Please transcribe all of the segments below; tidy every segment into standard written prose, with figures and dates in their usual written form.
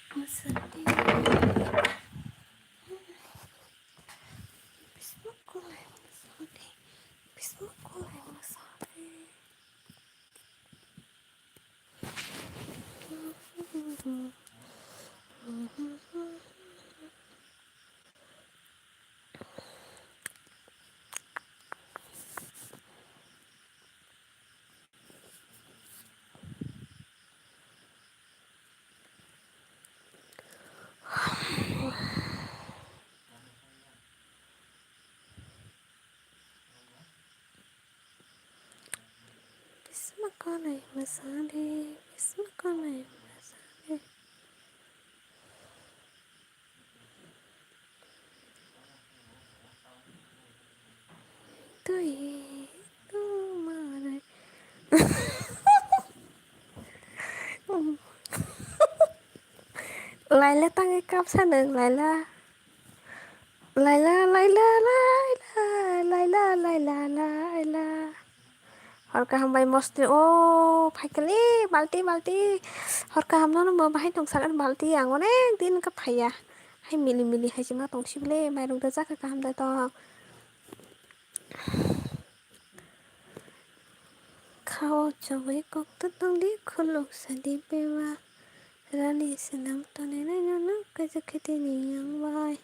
Masadi, bismillah, masadi, bismillah, masadi. Bismillah, masadi, bismillah, masadi. Itu mana? Laila tăng cấp sao đừng Laila Laila Laila Laila Laila Laila Laila Horka hambai mesti oh phaikali balti balti Horka hamno no bahai tong sakan balti ang onek din ka phaya hai mili mili hai jima tong sibile mairung da jaka ka hamda to khao chawai kok ta tong di khuluk sadi pewa Rani senam to ne na na ka jaketi ni yang bai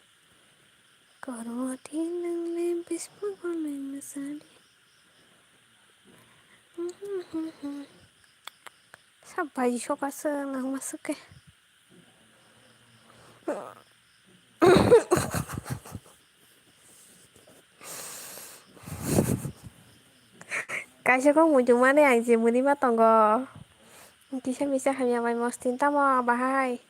Koroti nang lem bisma kolem masadi Sabai shoka se ngang masuk ke Kaisa kok mujung mana yang jemuni ma tonggo Kisah bisa hanya mai mostin tamo bahai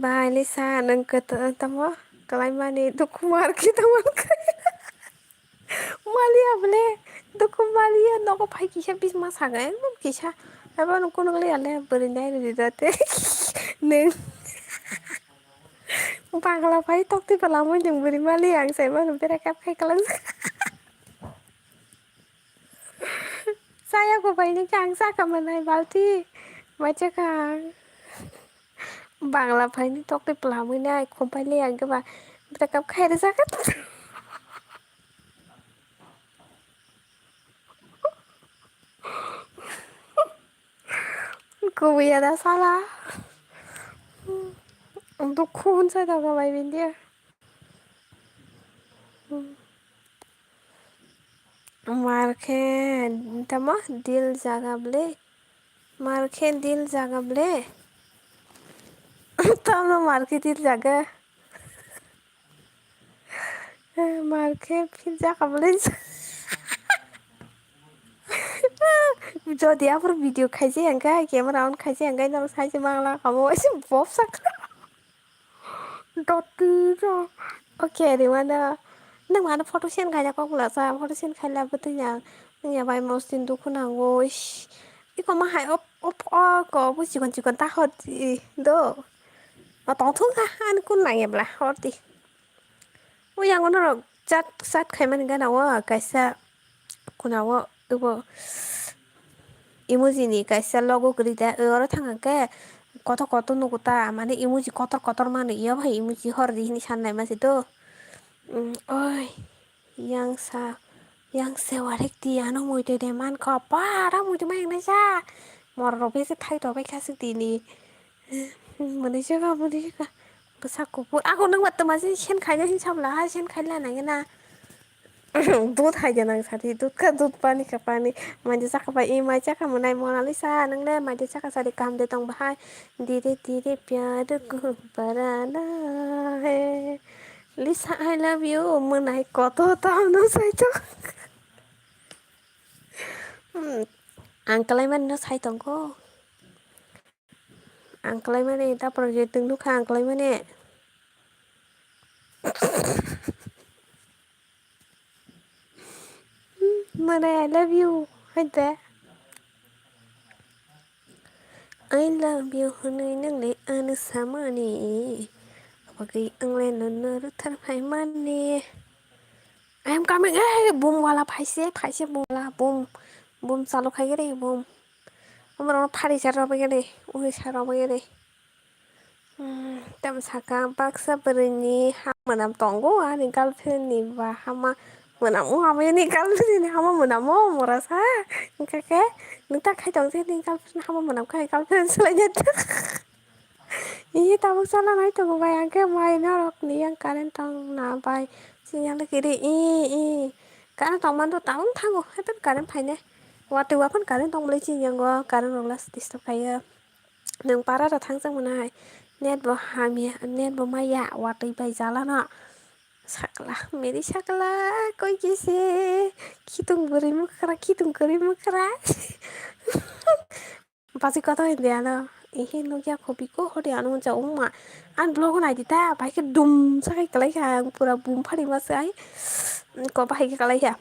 bahai lisa nang kata tamo kalai mani dukumar kita man Malia ble dukumalia no ko phai kisah bis ma saga ekdom kisah aba no kono le ale berindai di date neng pagla phai tok ti pala mo jeng beri mali ang sai ma no pera kap khai kalang saya ko phai ni kang sa kamanai balti baca kang bangla phai ni tok ti pala mo nai khom phai le ang ka ba pera kap khai ra sakat ko ya da salah untuk khun sa da ka bai bin dia मारखे तमा दिल जागाबले मारखे दिल जागाबले तब मारखे दिल जागा मारखे फिर जागाबले যদি আবার video খাইছে এঙ্কা camera on খাইছে এঙ্কাই নর সাইছে বাংলা খাবো এসে Bob সাক doti cho oke di mana nang mana foto sen kaya kok lah sa foto sen kaya betul ya bai mostin duku nango iko mah hai op ko bu cikon tahot do mà tao thương ha anh kun này em là hot đi ôi yang nó rồi chắc sát khai mình cái nào á cái sao kun nào á emoji ni kaisa logo krida oro thangake কত nuguta মানে emoji কতর মানে ইয়া ভাই emoji হর দিহিনি সান্নাই মাসে তো ওই yang sewarek tiano muide de man ko para muide mai na sa mor robe se thai to bai khasik tini mane jaga besako pur aku nang mat masih sen khanya hin sabla sen khaila na na दूध है जनang साथी दूध का दूध पानी का पानी माजे चका पाई माई चका मनाई मोनालिसा नंगले माजे चका सारी काम देता हूँ भाई धीरे धीरे प्यार को बनाना है लिसा आई लव यू मनाई कतो ताऊ न Saito angkalai man no sai tong ko angkalai man ta project tung lu kha angkalai man mana I love you hai ta I love you honey nang le an sama ni apagi ang le no thar phai man ni I'm coming boom wala phai se boom la boom चालू खाई रे boom Ông 파리 잘하겠네. 오늘 잘하겠네. Tamsaka baksa berini hama nam tongo ani galpeni ba hama menamu hama ini galpeni hama menamu merasa kake nita kai dong sih ni galpeni hama menam kai galpeni selainnya iya tahu sana na itu gue bayang ke main orang nih yang kalian tahu nabai sinyal kiri karena teman tuh tahu tahu itu kalian paine waktu apa kalian tahu beli sinyal gue kalian ulas di stok kayak nang para datang sang mana net bo hamia net bo maya waktu bay jalan na sakla meri sakla koi kise kitung beri mukra pasti kata dia na ihe no ya kopi ko hore anu ja umma an blog na dita bai ke dum sakai kalai ka pura bum phari mas ai ko bai ke kalai ya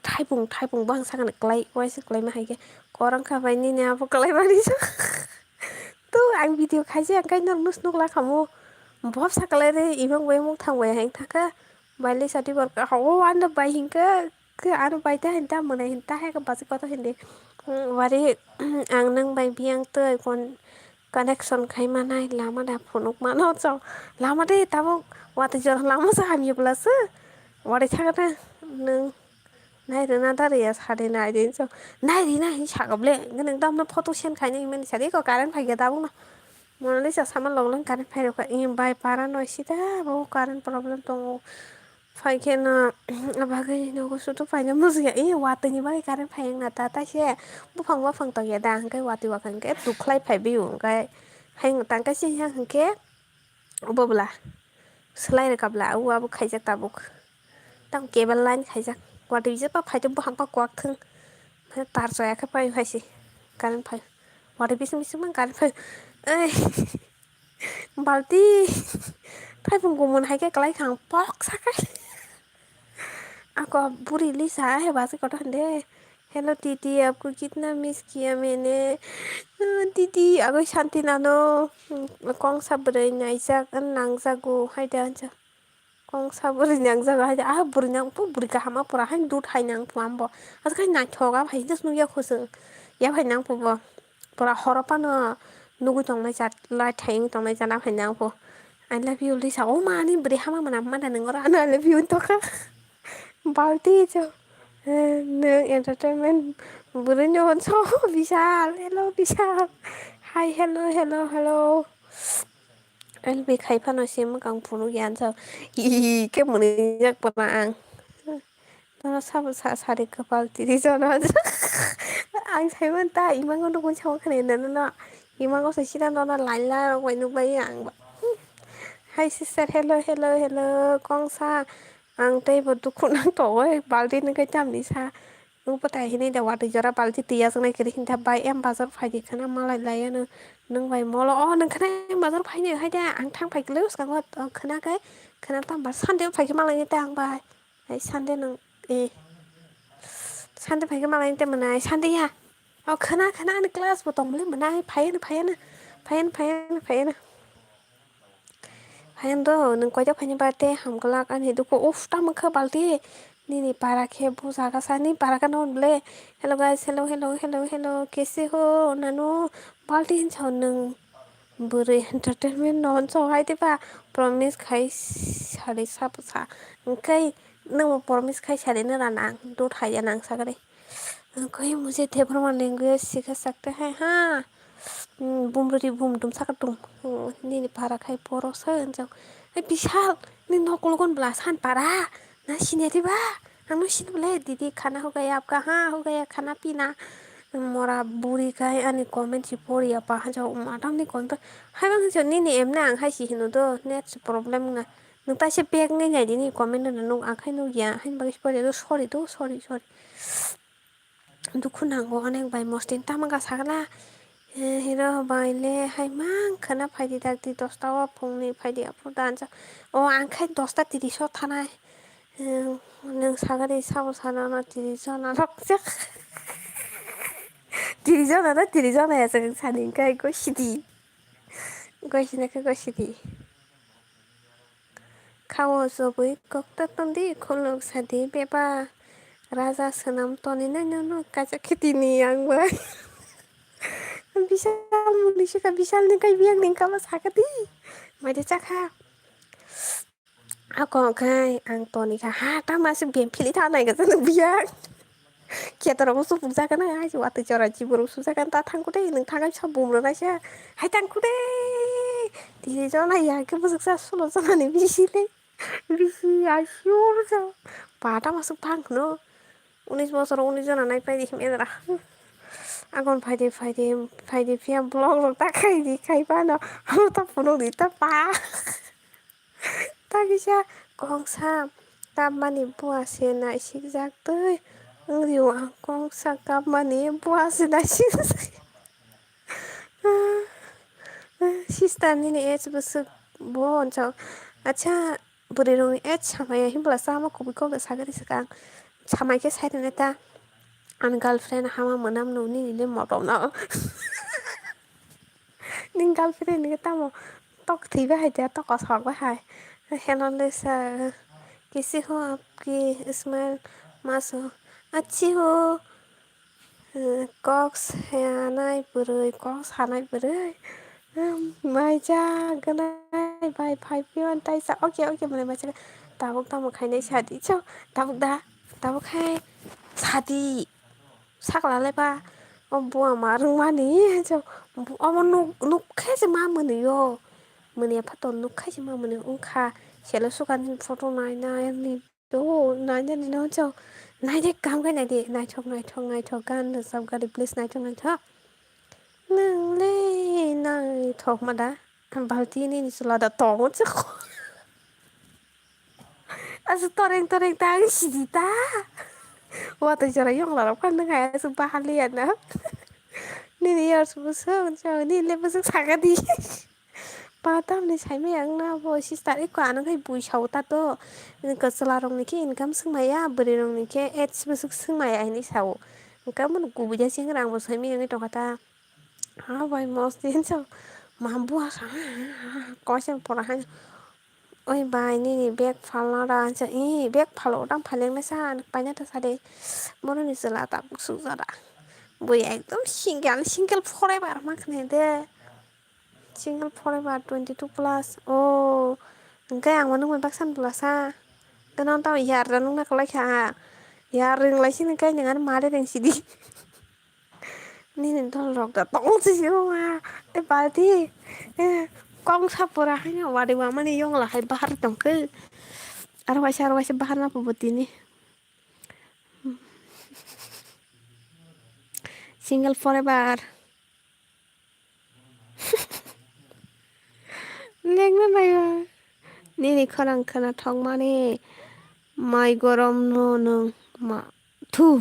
thai bung bang sang kalai wai se kalai ma hai ke korang ka bai ni ne apo kalai bari sa tu ang video khai je ang kai nor mus nuk la khamu bop sa kalai re ibang bai mu thang bai hang thaka bai le sati bor ka ho an da bai hing ke anu bai ta hin ta mona hin ta hai ka pasti kata hindi wari ang nang bai biang tơi kon connection khai manai lama da phonuk mano cho lama de tabo wata jor lama sa ham yublas wari thaka nung nai rena da re sade nai den so nai ri na hi sagable nang dam na photo send khai ni men sade ko karan phai ga da bu na monali sa saman long lang karan phai ro ka im bai para no sida bo karan problem tong phai ke na abagai no ko su to phai na mus ga wata ni bai karan phai na ta se bu phang to ya dang kai wati wa kan ke tu khlai phai bi u kai hai tang ka si hang ke obobla slai ra kabla u abu khai jak tabuk tang cable line khai jak wati je pa phai to bu hang pa kwak thung tar so ya ka phai phai si karan phai wati bising bising mang karan phai ai balti thai phung gumun hai ke kalai khang pok sakai ako बुरी Lisa है बासे कटो हंदे hello दीदी आपको कितना miss किया मैंने दीदी अगर शांति नानो कौन सा बुरे नाइजा नांगजा गो हाय डांजा कौन सा बुरे नांगजा गो हाय बुरे नांग बुरे का हमा पूरा हाय दूध हाय नांग पुआम बो आज कहीं नाच होगा भाई दस नुया खुश या भाई नांग पुबो पूरा हरपा न नुगु तंगनाय जात ला थाइंग तंगनाय जाना भाई नांग पु I love you लिसा ओ मानी बुरे हमा मना मना नंगरा I love you तो का Balti cho nương entertainment bữa nhon so Vishal hello Vishal hi hello anh bị khai pha nói xem càng phụ nữ gian sao cái mực nhắc bật mạng nó sao sao đi cái balti đi cho nó anh thấy bên ta imang con đâu cháu cái này nó imang có sự nó lại la quay nó bay ăn hi sister hello con sa ang tây bật tu khuôn ang tổ ấy balti nó cái chăm đi xa nung patay hini da wati jara balti tiya sang nai kiri hinta bai em bazar phai di kana malai lai na nung bai molo nung kana em bazar phai ni hai da ang thang phai klus ka ngot kana kai kana tam ba sande phai ki malai ni tang bai ai sande nung sande phai ki malai ni te manai sande ya kana ni class bo tong le manai phai na Hayando nung kwajak phanya bate hamgalak an hidu ko uf ta mangkha balti ni para khe bu jaga sani para ka non ble hello guys hello kaise ho nanu balti hin chon nung bure entertainment non so hai ba promise khai sare sa sa kai nung promise khai sare na rana do thaya nang sa gare कोई मुझे देवरमा language सिखा सकते हैं हाँ बुमरी बुम दुम साका दुम नी पारा खाई पोरो सो विशाल नी नकलगन ब्लासान पारा ना सिने बा हम सिन बोले दीदी खाना हो गया आपका हाँ हो गया खाना पीना मोरा बुरी kai ani comment si pori apa haja madam ni kon hai bang jo ni em na ang hai si hinu do net problem nga nung ta se pek ngai ngai ni comment na nung ang khai no ya hai bang pori do sorry दुखु नांगौ अनेक बाय मस्तिन तामागा सागला हिरो बायले हाय मान खाना फायदि दागदि 10टा फुंनि फायदि आपु दानजा आंखाय 10टा 30 थानाय नों सागारि साव सानाना 30 जना रक्जा 30 जना ना 30 जना या जों सानिंखाय गसिदि खावो जबै कक्ता तंदि खुलुक सादि बेबा Raja senam toni na no kaca kitini yang ba बिशाल मुनिसोखा बिशालनिफ्राय बियांनि ओंखामा साखोती मायदि जाखा आंखौखाय आं तनिखा हाथा मासे बेमफिलि थानायगोन जों बिया केटारावबो सुबुक जागोन आं वाटै जरा जिबोरावसो जागोन दा थांगौ दे नों थांगाय फिसा बुंब्रनायसो हाय थांखु दे दिनै ज' नाया गोबोजों सल' जानानै बिसिलै बिसि आसिर जा बाथा masuk थांखुनो 19 বছর 19 जना नायफाय मेरा Agon फायदे फिया ब्लग ताखाय दिखायबा न हम तो फनो दिता पा तागिसा गंसा ताबमानि बुआसे ना इसे जागतै रिवा गंसा काबमानि बुआसे ना इसे सिस्टारनि एस बसु bonso acha burero et chamaya himbla sama ko biko ga sagari saka chamai ke sai neta an girlfriend hama manam no ni le motom na ning girlfriend ni tamo tok thi ba hai ta tok sor ba hai hello sa किसी हो आपकी smile मासो अच्छी हो कक्स हानाय बोरै कक्स हानाय बोरै माय जागोनाय बाय 5 yuan ताइसा ओके माने मासे दाबुक खायनाय सादि च दाबुक खाय सादि सागलालाय बा बुआ मारों मानि च अमन नुखायसे मा मोनयो मोने फाथ नुखायसे मा मोनो उखा सेलो सुगान फट' नायनायनि दो नायनायनि न च नायदे काम गाय नायदे नायथक गान सब गारि प्लिज नायथक नोंले नायथक मादा बाल्टिनि निसुलादा तङोच Asu toreng tang sidita. Wata jara yung larap kan nga su bahalian na. Ni yar su buso so ni le buso sagadi. Patam ni sai me ang na bo sister ko anu kai bui sauta to. Ka salarong ni ki income sumaya beri rong ni ke ets buso sumaya ini sau. Kamu ku buja sing rang bo sai me ngi to kata. Ha bai mos tin so. Mambu asa. Ko sem porahan. Ôi bài ni bag phala ra cha i bag phalo dang phaleng na sa panya ta sa de mono ni sala ta su za da boi ekdom single forever makne de single forever 22 plus oh engkai ang manu mon baksan plus ha tenang tau yar nang na kalai kha yar ring lai sin kai nang ma de reng sidi ni nen tol rok da tong si ma e party kong sapura hanya wadi wa mani yong la hai bahar tong ke arwasi bahar na pubut ini single forever leng na bai ni kharang khana thong mani mai gorom no nung ma thu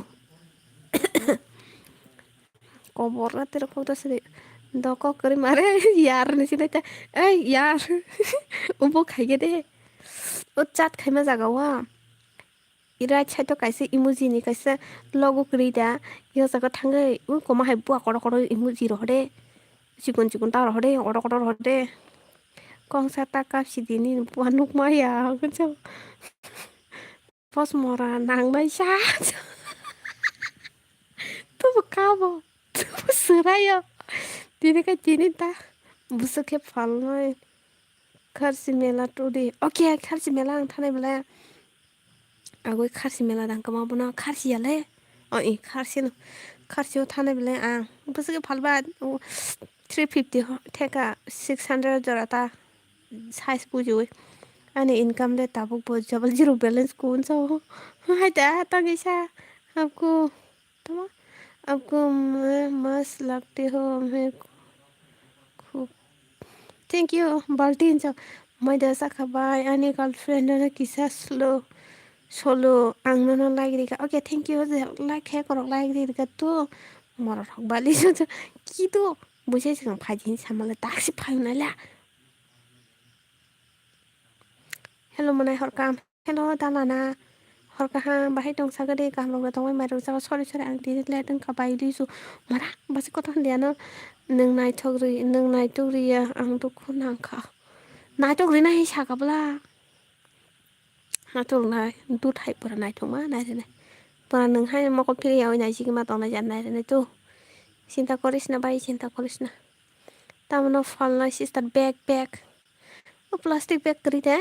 kobor na tero ko tasri doko kari mare yar ni sinata yar ubo khaige de o chat khaima jaga wa ira chai to kaise emoji ni kaise logo krida yo jaga thangai u koma hai bua koro emoji ro de chikon ta ro de oro de kong sa ta ka sidini bua nuk ma ya ko pos mora nang mai sa tu kabo tu surayo tini ka tini ta busuke falnoi kharsi mela todi okay kharsi mela ang thanai bala agoi kharsi mela dang kama buna kharsi yale kharsi o thanai bala ang busuke falba 350 theka 600 jorata size bujui ani income de tabuk bo jabal zero balance kun so hai da tangisa आपको आपको मस्त लगते हो मैं खूब thank you बाल्टी छ मैले साखाबाय अनि गर्लफ्रेन्ड र किसा solo ang no like ka okay thank you like he korok like ka to moro thok bali so ki to buise sang phajin samala taksi phayuna la hello manai horkam hello danana horkaha bahai dong sagade kam rong tong mai rong sa sorry ang ti le tong ka bai li su mara basi ko thon dia no nang nai thogri ya ang to khunang kha nai thogri na hi sa ka bla na to nai du thai pura nai thong ma nai ne pura nang hai mo ko phiri yaw nai si ma tong na jan nai ne tu চিন্তা কৰিছ না by চিন্তা কৰিছ না তাৰমানে ফল নাই sister বেগ plastic bag কৰি দে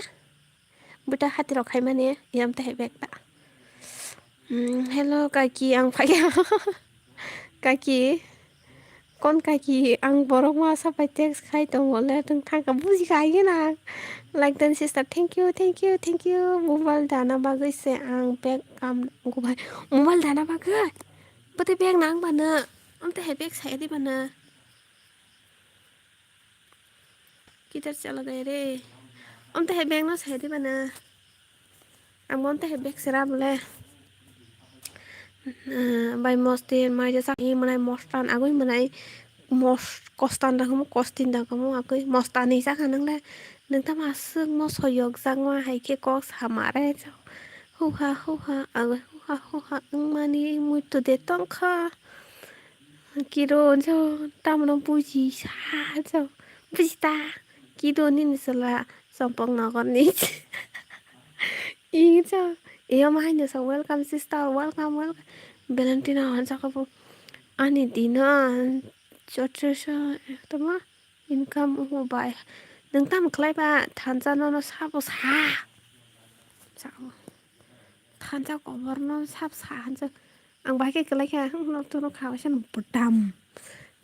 बुटा खातिर रखाय माने याम तहे बेगता हेलो काकी आं फाया काकी कौन काकी आं बरक मा साफाय टेक्स खाय दंले नों थांखा बुजिखायो ना लाइक देन सिस्टार थेंक यू मबाइल दाना बागैसे आं बेग काम गबाय मबाइल दाना बागै बते बेग नांग बानो ओम तहे बेग साय दे बानो किधर चला गए रे ओम तहे बेग ना साय दे बानो आं ओम तहे बेग से राबले बाय मस्ती माय साही मनाय मस्तान आगै मनाय मस कस्तान दाखौ कस्तिन दाखौ आगै मस्तानी जाखा नोंलाय नोंथा मासो मसयक जांवा हायके कक सामारे हुहा आगै हुहा मानि मुइतो दे तंखा किरो जो तामनो बुजि सा जो बुजिता किरो नि निसला संपंग नगरनि इjo iyo mahanya sa welcome sister welcome Valentina hanjakabu ani dina chotresa tama income bai nang tam khlai ba thanjano no sabo sa thanjak oborno sab sa hanjak ang bai ke klai kha no to no khawa sen budam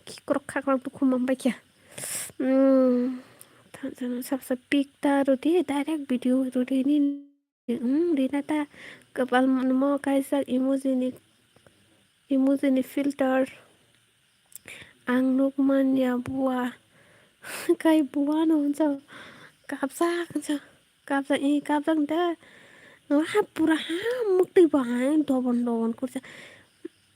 kikrok khakrok to khumam bai kya thanjano sab sa pikta roti direct video roti ni Rinata kapal mo kaisa emoji filter ang nukman ya buah kai buah no jo kapsa kapsa da ha pura ha mukti bahai dobon kursa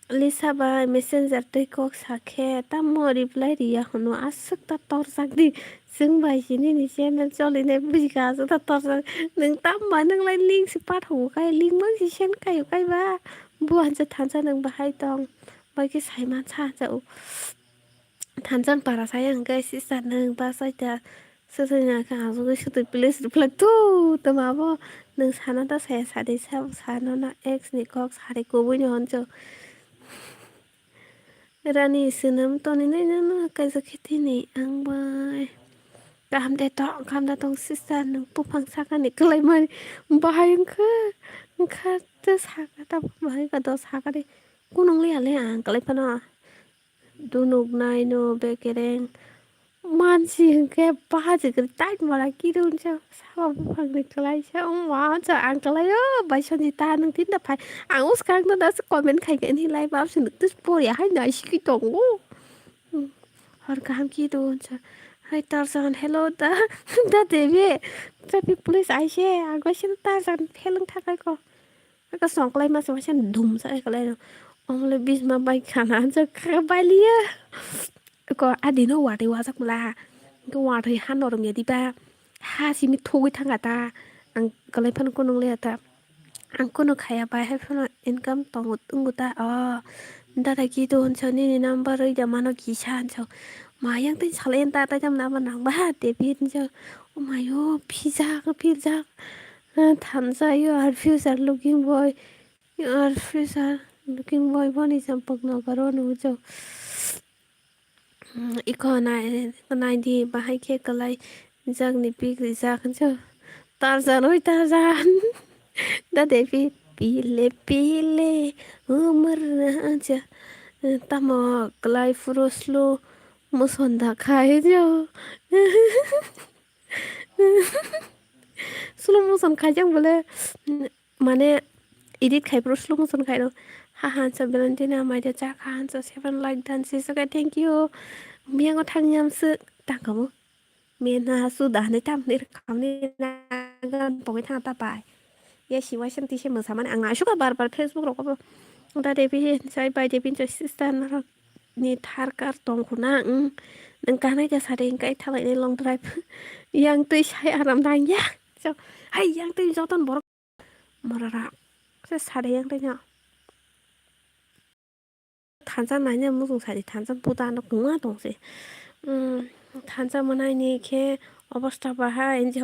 Lisa ba messenger tei kok sakhe tammo reply riya hono asuk ta tor sakdi जों बायसिनि नि channel चलिनाय बुजिखासो ta tor sak nang tamma nang lai link si pat ho kai link mang si sen kai kai ba buan sa thansa nang bahai tong bai ki sai ma cha cha thansan para sayang guys sister nang ba sai ta sesenya ka azu su tu please reply tu tamabo nang sana ta saya sade sa sana na ex ni kok sare ko bui ni honcho Rani sinam to ni na kai sa khiti ni ang bai kam da tong sister nang pupang saka ni klai mai bahai angka ta saka ta bahai ka do saka de kunong le ale ang klai pana dunuk nai no bekereng मानसि के बाजे के tight मला किरुन्छ साबा बुफांनि क्लाइसा मा जा आं क्लायो बायसनि ता नों दिन दा फाय आं उस कांग दा कमेन्ट खाइगे नि लाइभ आपसन तस पोरि हाय ना सिकि दंगो हर काम कि दोन्छ हाय तारजान हेलो दा देबे ट्राफिक पुलिस आइसे आगोसिन तारजान फेलुं थाखायको आका संक्लाइ मा ससेन धुम साय क्लाइ अमले बिजमा बाइक खाना जा Ballia ko adino wate wasak mula ko wate hanorong ya diba ha simi thoi thanga ta ang kalai phan ko nong le ta ang kono khaya ba ha phan income tongut tunguta dada ki don chani ni number oi da mano ki san cho mayang tin salen ta ta jam na ba nang ba te pin cho oh my god pizza thansa you are future looking boy you are future looking boy bani sampok no karo no cho ikonai di bahai ke kalai jang ni pigri jakan cho tarzan oi tarzan da devi pile umar aja tamo kalai furoslo musonda khai jo slow motion khai jang bole mane edit khai pro slow motion khai do ha sa Valentina mai de cha khan sa 7 like dance so thank you miang thangnyam su tangkamu mena su da ne tam ne khamni na gan poi thang ta pai ye siwa sem ti sem sama ang na suka bar Facebook ro ko da de bi sai bai de bin sister na ni thar kar tong khuna nang ka nai ja sa de kai thalai ne long drive yang tui sai aram dang ya so hai yang tui joton bor morara se sa de yang de nya 탄산 많이 무슨 살이 탄산보다는 공화 동시 탄산은 아니게 어버스타바 하 이제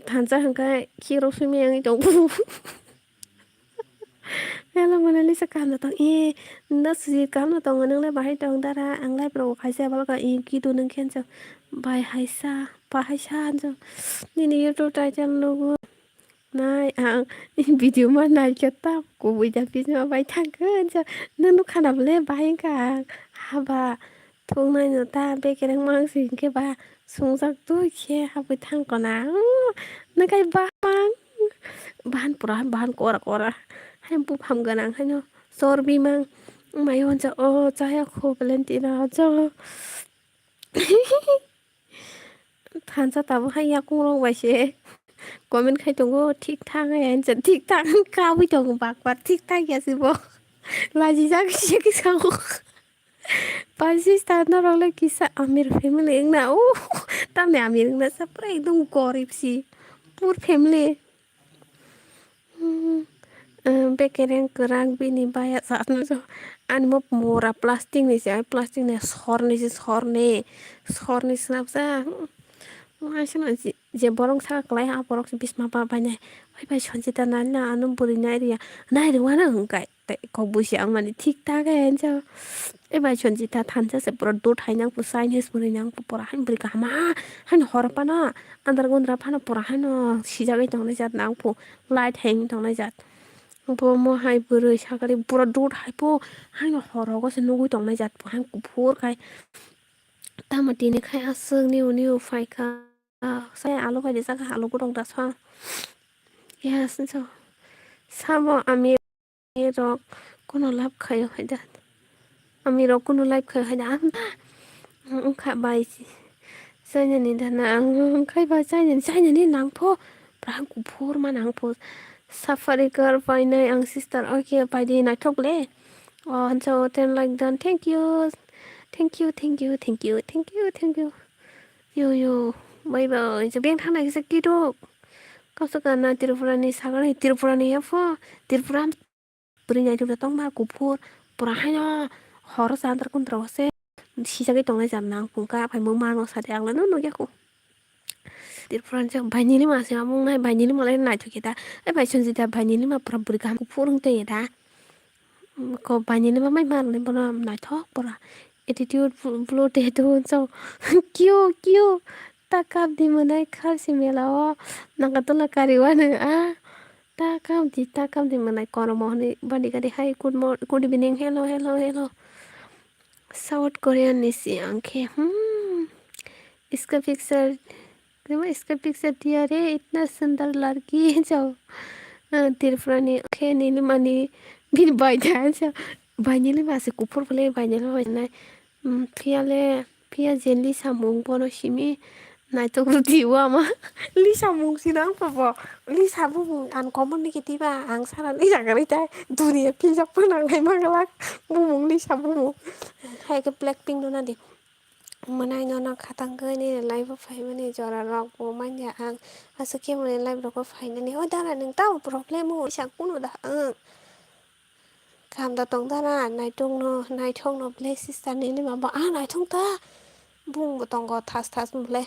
탄산 한가 키로 수명이 너무 Hello Monalisa cảm tông nó gì cảm tông nâng lại bài tông ta ra ăn lại pro khai xe bảo cả kỹ tu nâng khen cho bài hay sa cho nên YouTube trai chân luôn này video mà này cho tao của bây giờ video bài thằng cơ cho nên lúc khăn đọc lên bài cả bà thuốc này người ta bé cái đang mang gì cái bà xuống giặc tôi kia bài thằng còn nào nó cái bà bahan pura bahan kora hay pu pham ganang hay no sor bi mang mai hon cha o cha ya kho valentina cho than cha ta hay ya kung rong vai she có mình khai tung go ठीक ठाक है anh chân ठीक ठाक cao với chồng bạc bạc ठीक ठाक ya si bo là gì ra cái sao Pakistan nó rồi kisah Amir family yang na tam Amir na sa pra ekdom gorib si poor family Bekereng kerang bini bayat saat itu an mo mura plastik nih sih plastik nih sorni snap sa masih nanti je borong sa kelai ha borong si bis mapa banyak oi bai chon jita nana anum buri nai dia nai dia wana engkai te ko bu siang mani ठीक ठाक है cho oi bai chon jita than sa se pura dot hai nang pu sai nis buri nang pu pura han buri ka ma han hor pa na andar gondra pa na pura han si jagai tong na jat nang pu light hang tong na jat bo mo hai buri sakari pura dot hai pu han hor go se nugu tong na jat pu han ku phur kai ta mà tí này khai ác sương niu phải cả saya alo phải để ra cái alo cũng đồng đặt sang yes so sao ami ro kono lap khayo hay dat ami ro kono lap khayo hay dat khá bài sai nhà nên là khai bài sai nhà nên nang pho prang ku phur mà nang pho safari kar pai nai ang sister okay pai di na thok le and so then like done thank you yo bye bye so bien thana kisa kiro kausakana tirupurani sagani tirupurani yafo tirupuram berinya juga tong ma kupur purahanya hor santar kun trose sisa cái tong này giảm nang pungka phải mơ mang nó sạch ăn là nó yaku tirupuran so banyi ni masih amung nai banyi ni mulai nai tu kita bai chon jita banyi ni ma pura berikan kupur ng te da ko banyi ni ma mai mar ni pura nai thok pura attitude flow te tu so kyo takap di manai khal si melawa nakatula kariwan takap di manai kono mohni bandi kadi hai good evening hello South Korean nisi angke इसका picture दिया रे इतना सुंदर लड़की जो तिरफुरानी okay नीली money भी बाइजा जो बाइनीले मासे कुपुर बोले बाइनीले बाइनाय फिया जेली सामुं बोनो सिमी नाइतो गुदिवा मा li सामुं सिनां पापा li साबु आन कमन नि केतिबा आं सारा नि जागारै ता दुनिया फिजा फोनांनाय मागला बुमुं li साबु हाय के ब्लैक पिंक नो नादि Manay no na katangga ni live fai mani jora rock bo manya ang asuke mani live rock fai ni o dara nang tau problem mo sak kuno da kam da tong dara nai tong no play sister ni ma ba nai tong ta bung bo tong go tas mle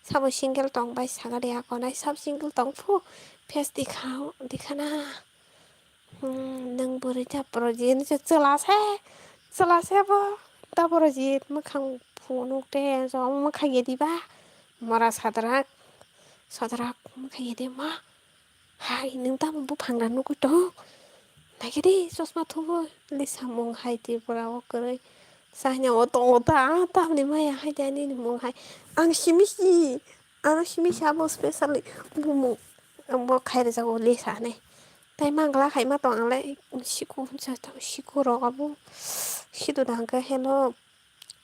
sabo single tong bai saga de ko nai sab single tong phu face dikhana nang bore ja project ni chela se bo ta project ma khang phu te so ma khaye di ba mara sadrak ma khaye de ma hai nang ta bu phang dan no ko to nai ke di sosma thu li samong hai ti pura o kare sa nya o to ta ni ma ya hai da ni mong hai ang shimi abo specially bu mo mo khai de jago le sa ne tai mangla khai ma to ang lai shiku ro abu shidu dang ka hello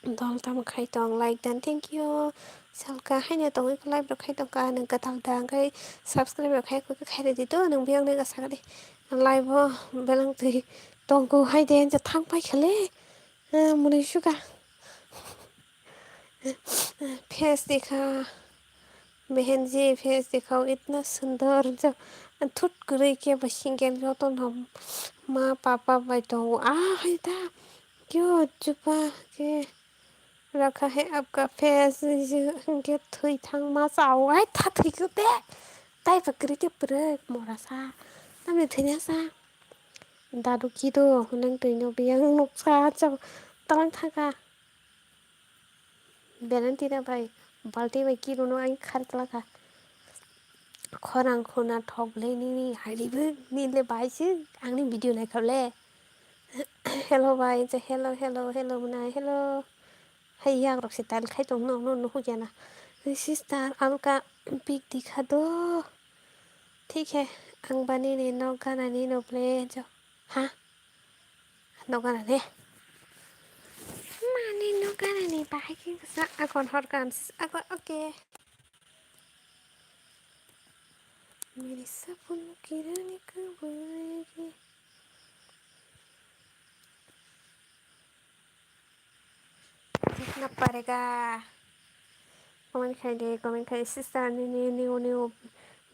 dol tam khai tong like dan thank you salka hai ne tong ik live ro khai tong ka nang ka thang dang kai subscribe ro khai ko khai de di to nang biang ne ka sa de live ho belang ti tong ko hai den ja thang pai khale muni shuka face देखा बहन जी face दिखाओ इतना सुंदर जो थुट करे के बसिंगेल जो तो हम माँ पापा बैठो है था क्यों चुपा के रखा है आपका फेस के थुई थंग मा साओ है था थुई को ते ताई पकड़ी ते पर मोरा सा तमे थने सा 나도 기도 nâng từ nhau biếng nục xa cho tao thằng बेनान तिरा भाइ बाल्टी भाइ किरुनु आइ खारख्लाखा खरां खना थब्लेनि हारिबो निले बाइसो आंनि भिडिअ नायखाबले हेल' बाइ जे हेल' हेल' हेल' मुनाय हेल' हैया आग्रबसे दाल खाइदों नो नो नो हो गया ना सिस्टर आपका पिक दिखा दो ठीक है आं बानी ने नौ गाना नी नो प्ले जो हाँ नौ गाना ने माने नौ गाना ने बाहाय सा आगन हरगान आगन ओके मेरे सपनों की रानी कब आएगी देखना पड़ेगा कमेंट खाई सिस्टर नी न्यू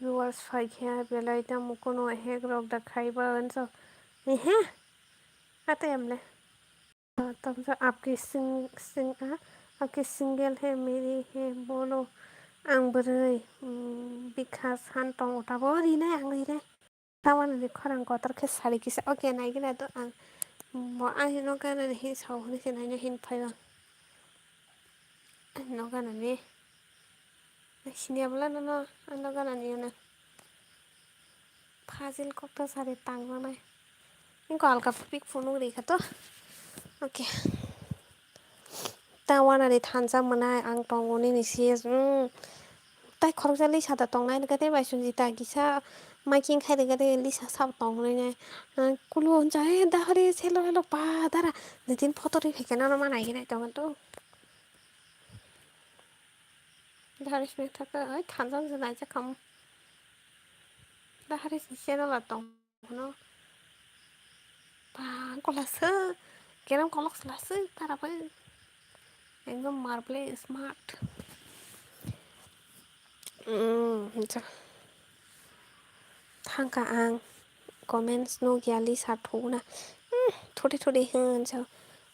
viewers फाइखिया बेलाय मुकोनो हेग रॉक दा खाइबा अंसो हे आते हमले तब जो आपकी सिंगल है मेरी है बोलो आं बोरै बिखा सान्तं उताबो रिनाय आं रिनाय तावान खरां गतर के सारि किसा ओके नायगोन आं आं हिनो गानानै हिन सावहनोसै नायनो हिन फाइबा हिनो गानानै सिनियाबला नोनो आंनो गानानै फाजिल कक्टा सारि तांगनाय इनको हल्का पिक फुनु रेखा तो ओके तावानानै थानजा मोनाय आं तंगनि निसिस ताइ खरजा लिसा दा तंनाय नगते बाइसुन जिता गिसा माइकिं खाइदे गते लिसा साब तंनाय कुलु जाय दाहरे सेलो हेलो पा दारा नितिन फटो रि फेकेना नमा नायगिनाय तंगन तो दाहरे से थाका ओइ थानजा जनाय जाखाम दाहरे से सेला तंग no pa kolase keram kolok selase tarapa एकदम मार्बल स्मार्ट थांखा आं कमेन्ट्स नो गियाली साथौना थोड़े थोड़े होनसौ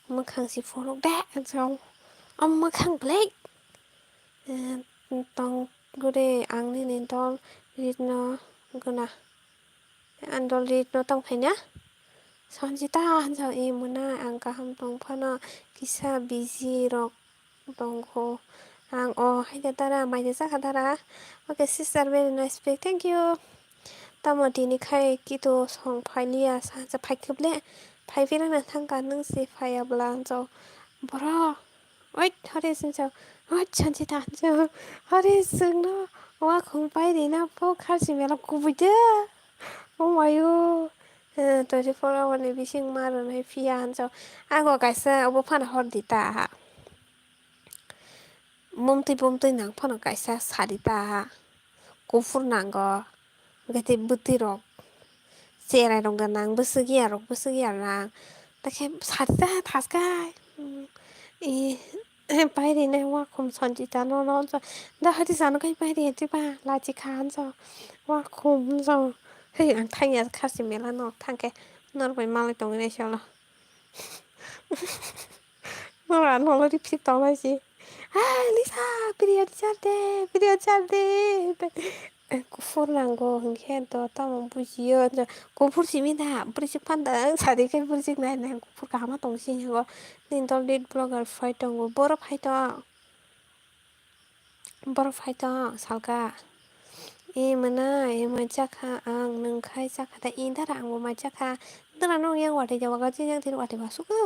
मोखांसि फरक दे होनसौ मोखां ब्लेक तं गुरे आंनि निदल रिदनो गुना आन्दल रिदनो तंखायना सन्जिता होनसौ मोना आं गाहाम दंफानो किसा बिजि रक दंखौ आं हायदा दारा माइदे जाखा दारा okay sister very nice pic thank you तामो दिनिखाय कितो सं फाइलिया साजा फाइखोब्ले फाइफेरानो थांगा नों से फायाब्ला होनसौ ब्र ओइट हरे होनसौ ओइट सन्जिता होनसौ हरे जोंनो वाखौ बायरेना फो खारसि मेला गुबैदो मायु 24 hourनि बिसिं मारुनाय फिया होनसौ आंखौ गायसा अबो फाना हरदिता ममतै नां फानो गायसा सारिता गुफुर नांगो गते बुतिरक जेराय दं नang बोसो गियार नां ताखे सारिता थासखाय बायरेनाय वाखम सन्जिता न दा हरि जानो गाय बायरे दिबा लाजि खा होनसौ वाखम होनसौ है आं थाङिया खारसि मेला न थांखे नरबाय मालाय दंनाय सायावल नरा नल रिपिट तंनायसि लिसा बिरियानी चार दे गुफुर नांगौ होनखेनथ तामो बुजियो गुफुर सिमिदा ब्रिसिक फानदों सारिखाय ब्रिसिक नायनाय गुफुर गाहामा दंसि निन्दल लिड ब्लगार फाइट दङ बर' फाइट सालगा मोना माइजाखा आं नोंखाय जाखादा दारा आंबो माइजाखा दारा नङ yang watai jawaga jinjang tin watai basuka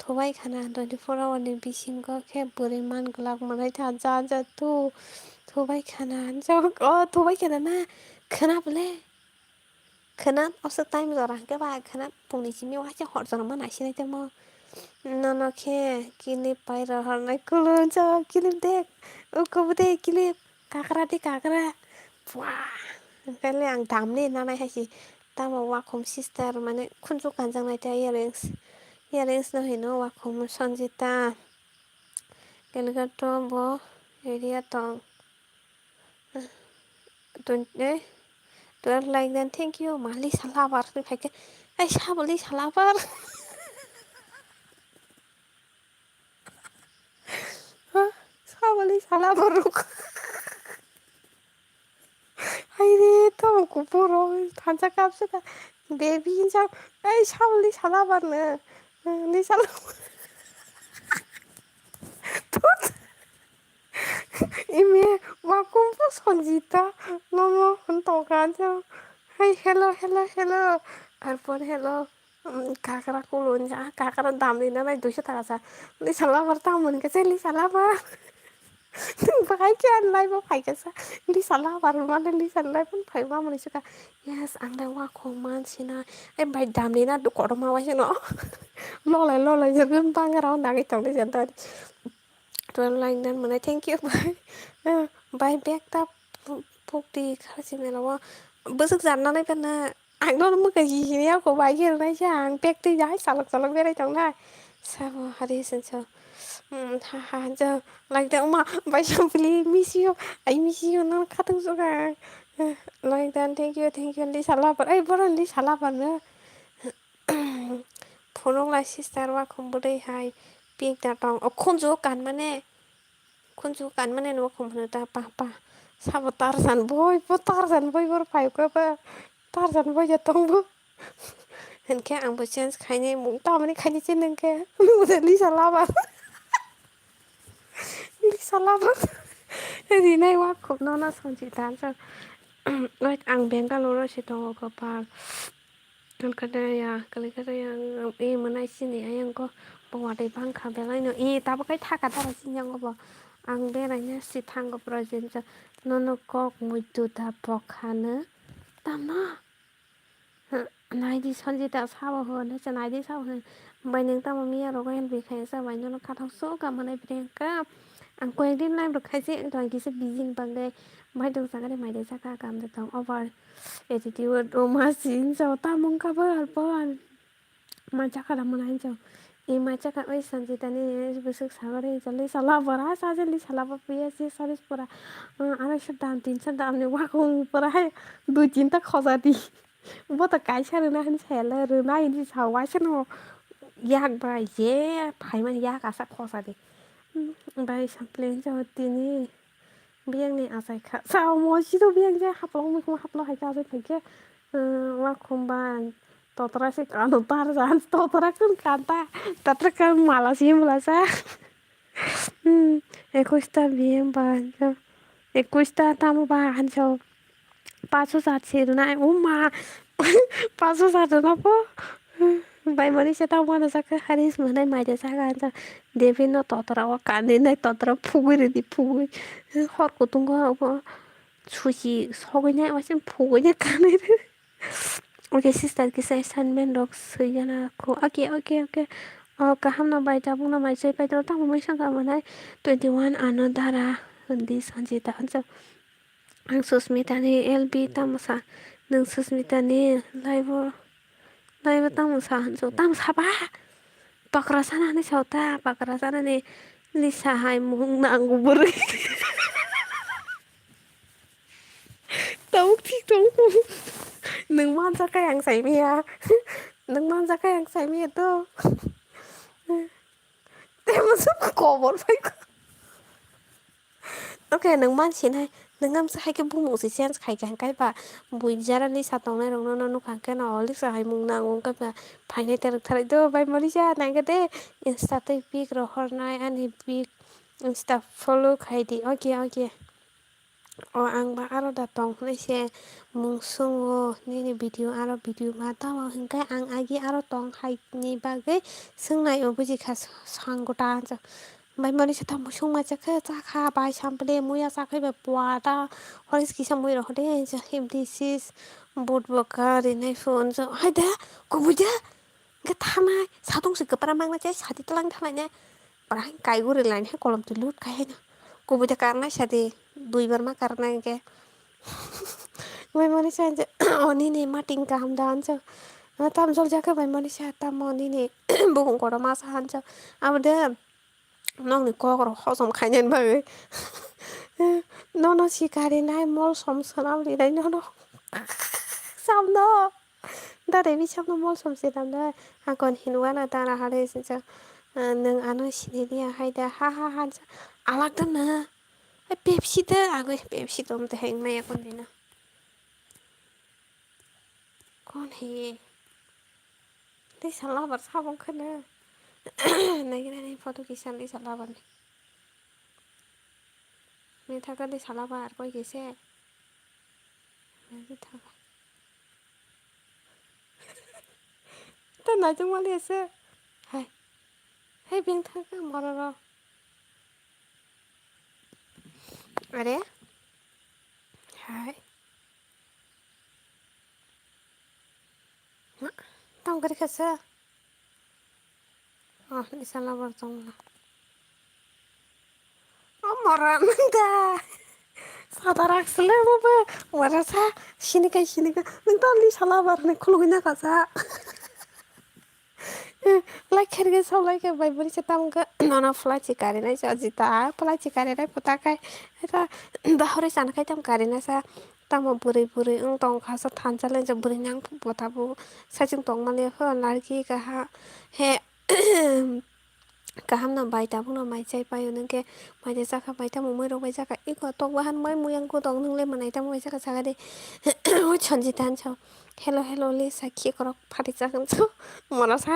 थबाय खाना 24 hourनि बिसिंखौ खेब बोरै मान गलाक मोननाय थाजा थबाय खाना थबाय खाना ना खोनाबले खोना असो टाइम जरा के बा खोना पुंनिसिम वासे हरजन मोनासिनाय दम ननखे किलिप पाइ रहरनाय कुलुन किलिप देख उखौबो दे किलिप काकरा दे काकरा बुवा ओंखायनो आं दामने नानाय हायसि दामा वाखम सिस्टार माने खुनजु गानजांनाय दा इयारिंस no hino wakom सन्जिता गेलगाथ ब area tong 12 like then thank you mali salabar फाइके ऐ साबलि salabar साबलि salabar आइरे तामको बर' थानजा गाबसोदा Baby sao ấy sao Lisa la barna Lisa la Imi wakumpu sonjita nono untuk aja Hai hello Arpon hello kakak aku lonja kakak dam ini nai 200 টাকা Lisa la bar tamun ke Lisa la bar Pakai kian lai ba pakai sa Lisa la bar mana Lisa lai pun pakai ma mana suka yes ang lai wa koman sina bai dam ni na du ko ma wa sino lo lai jangan bang rau nang itong ni jantan tuan lain dan mana thank you bye back ta phúc đi khá xin mẹ nó bữa sức dằn nó đấy bên anh nó mất cái gì nhá của bài kia đấy chứ anh back đi giải sao lực bên đây trong này sao mà đi xin chờ ha ha chờ lại đó mà bài xong please miss you I miss you nó khá thương số cả like that thank you đi sallah ấy bữa đi sallah nữa phone lại sister wa không bữa đây hay pink ta tòng khôn chỗ cắn mà nè kunjukkan mana no komputer apa sama Tarzan boy baru pakai apa Tarzan boy jatuh bu dan kayak ang chance kayaknya muntah mana kayaknya cendeng kayak udah Lisa lava jadi nai wakop nona sonji dancer like ang Bangalore sih tong kapal kan kada ya mana sini ayang ko bawa deh bangka belai no tapi kayak tak ada sih yang ko ang beranya si tanggo project nono kok mutu da pokane tamna nai di sonji da sawo ho na nai di sawo bai neng ta mami ro ko hen bi khai sa bai nono kha thok so ka mane priyanka ang ko din lai ro khai se doi ki se bijin bangai mai dong sa ka mai de sa ka kam da tong over attitude o ma sin so ta mong ka ba alpon ma cha ka da mana cho macam kan oi sanjita ni besok sagare jali salah bara saja li salah papaya sih saris pura ana sedam 300 dam ni wa ko pura hai du cinta khosa di bo ta kai sa na han sela na ini sawa sano yak ba ye phai man yak asa khosa di bai sample cho tini biang ni asai kha sao mo si do biang ja haplo hai ka phải ke wa khomba totra sih kan Tarzan totra kan kanta totra kan malas sih malasa eko está bien banjo eko está tamo banjo paso sache na uma paso sache na po bai mani se tamo na saka haris mana mai de saka anta devino totra wa kane na totra puguri di puguri hor ko tunga ko sushi sognya wasin pugurnya kane Oke sister kisah assignment dok sejana aku oke kaham na bai tabung na mai sai pai tang mai sang ka manai 21 ano dara di sanjita ansa ang susmita ni LB tamsa nang susmita ni live tamsa anso tamsa ba pakrasana ni sauta pakrasana ni Lisa hai mung nang gubur tau nung man sa kayang sai mia nung man sa kayang sai mia to masuk cover phải ok nung man xin hay nung ngam sa hay cái bu mu si sen khai cái ba bui jara ni sa tong nai rong no khang cái nó lik sa hay mung nang ong cái ba phai nei ter thai do bai mari ja nang cái de insta te pic ro hor nai ani pic insta follow khai di ok ang ba aro da tong nai se mung sungo ni video aro video ma ta ma hingkai ang agi aro tong hai ni bagai sungnai obuji kha sanggota ja bai mari se tam sung ma cha kha bai sample muya sa khai ba pwa ta horis ki samui ro de ja him this is bot bakar nai phone ja hai da ko buja ga thamai sa tong se ka para mang na che sa ti tlang thamai ne para kai gu re lain he kolom tu lut kai na ko buja karna sa de duibar ma karna ke bai mari sa oni ne ma ting kam dan cha tam sol ja ka bai mari sa tam oni ne bu ko ro ma sa han cha abde nong ni ko ro hosom khainen ba no sikari nai mol som sanam ri dai no sam no da de bi sam no mol som se dam da ha kon hinwa na ta ra ha de cha nung ano sini dia hai da ha alak da na Pepsi da agoi Pepsi tom te heng mai kon dina कौन है ये Lisa लाबार साबोनखौनो नायगिरनानै फट' खिंचानो Lisa लाबारनि मेरा का Lisa लाबार कोई कैसे तो नाजों वाले ऐसे है बेंक था का मरा रहा अरे हाय तम करे कैसे लिसा लाबार तमला मरा नंदा सादाराखसलै आंबो मरासा सिनिखाय नों लिसा लाबार खुलुगैना काजा like kerja so like by beri cetam ke nona flight karena sa jita flight karena puta kai eta dah hari sana kai tam karena sa tam buri tong khasa thanjalen je buri nang puta bu sa jing tong male ho larki ka ha he kaham na bai ta bu na mai chai payo nang ke mai de saka bai ta mo moi ro bai saka iko tok bahan mai muyang ko tong nang le manai ta moi saka saka de o chonji tan chau hello le sakhi korok phati jagan chau mona sa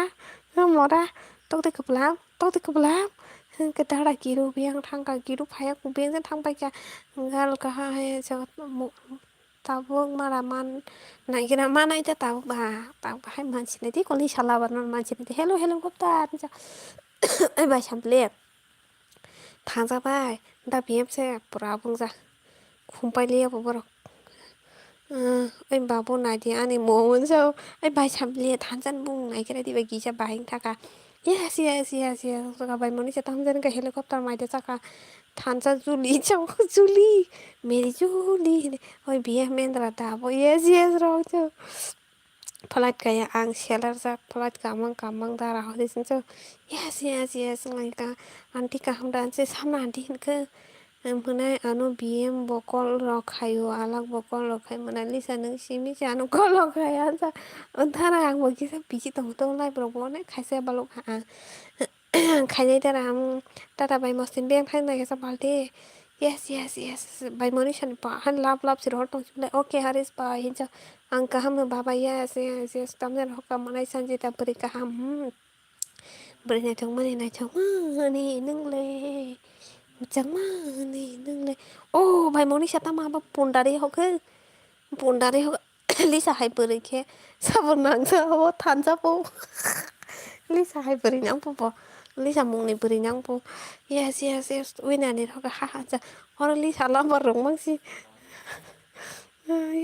mora tok de keblam kedara giru biang thangka giru phaya ku biang thangbai ka gal ka ha he jagat tabung mara man naikina mana itu tahu hai mansi nanti kali salah warna mansi nanti hello koptar bai sample थांजाबाय दा बेमसे पुरा बुंजा खुंबायले बर ओइ बाबु नायदि आंनि मोनसौ ओइ बाय सामले थांजान बुं नायखेरा दिबा गिजा बाहायनो थाखा yes जगा बाय मनि से थांजान का हेलीकॉप्टर मायदे जाका थांजा जुली मेरी जुली ओइ बिया मेंद्रा दाबो yes राव Pelat kayak ang seller sa pelat kamang darah hodi senso yes like anti kaham dan se sama anti ke mana anu biem bokol rokayo alak bokol rokai mana lisa neng simi anu kol rokai ansa antara ang bagi sa biji tong lai brobone kaisa balok ha kainai dara tata bai mostin beng thang nai sa balte yes bai moni shan pa han lap sir hor tong simle okay haris pa hincha ang kaham baba yes tamjan hokam manai sanjita beri kaham beri nai chong mani nungle chẳng mani nungle oh bai moni sata ma ba pundari hok lisa hai beri ke sabun nangsa ho tanja po lisa hai beri nang po lisa mungni beri nang po yes wina ni hok ha hor lisa lambar rong mangsi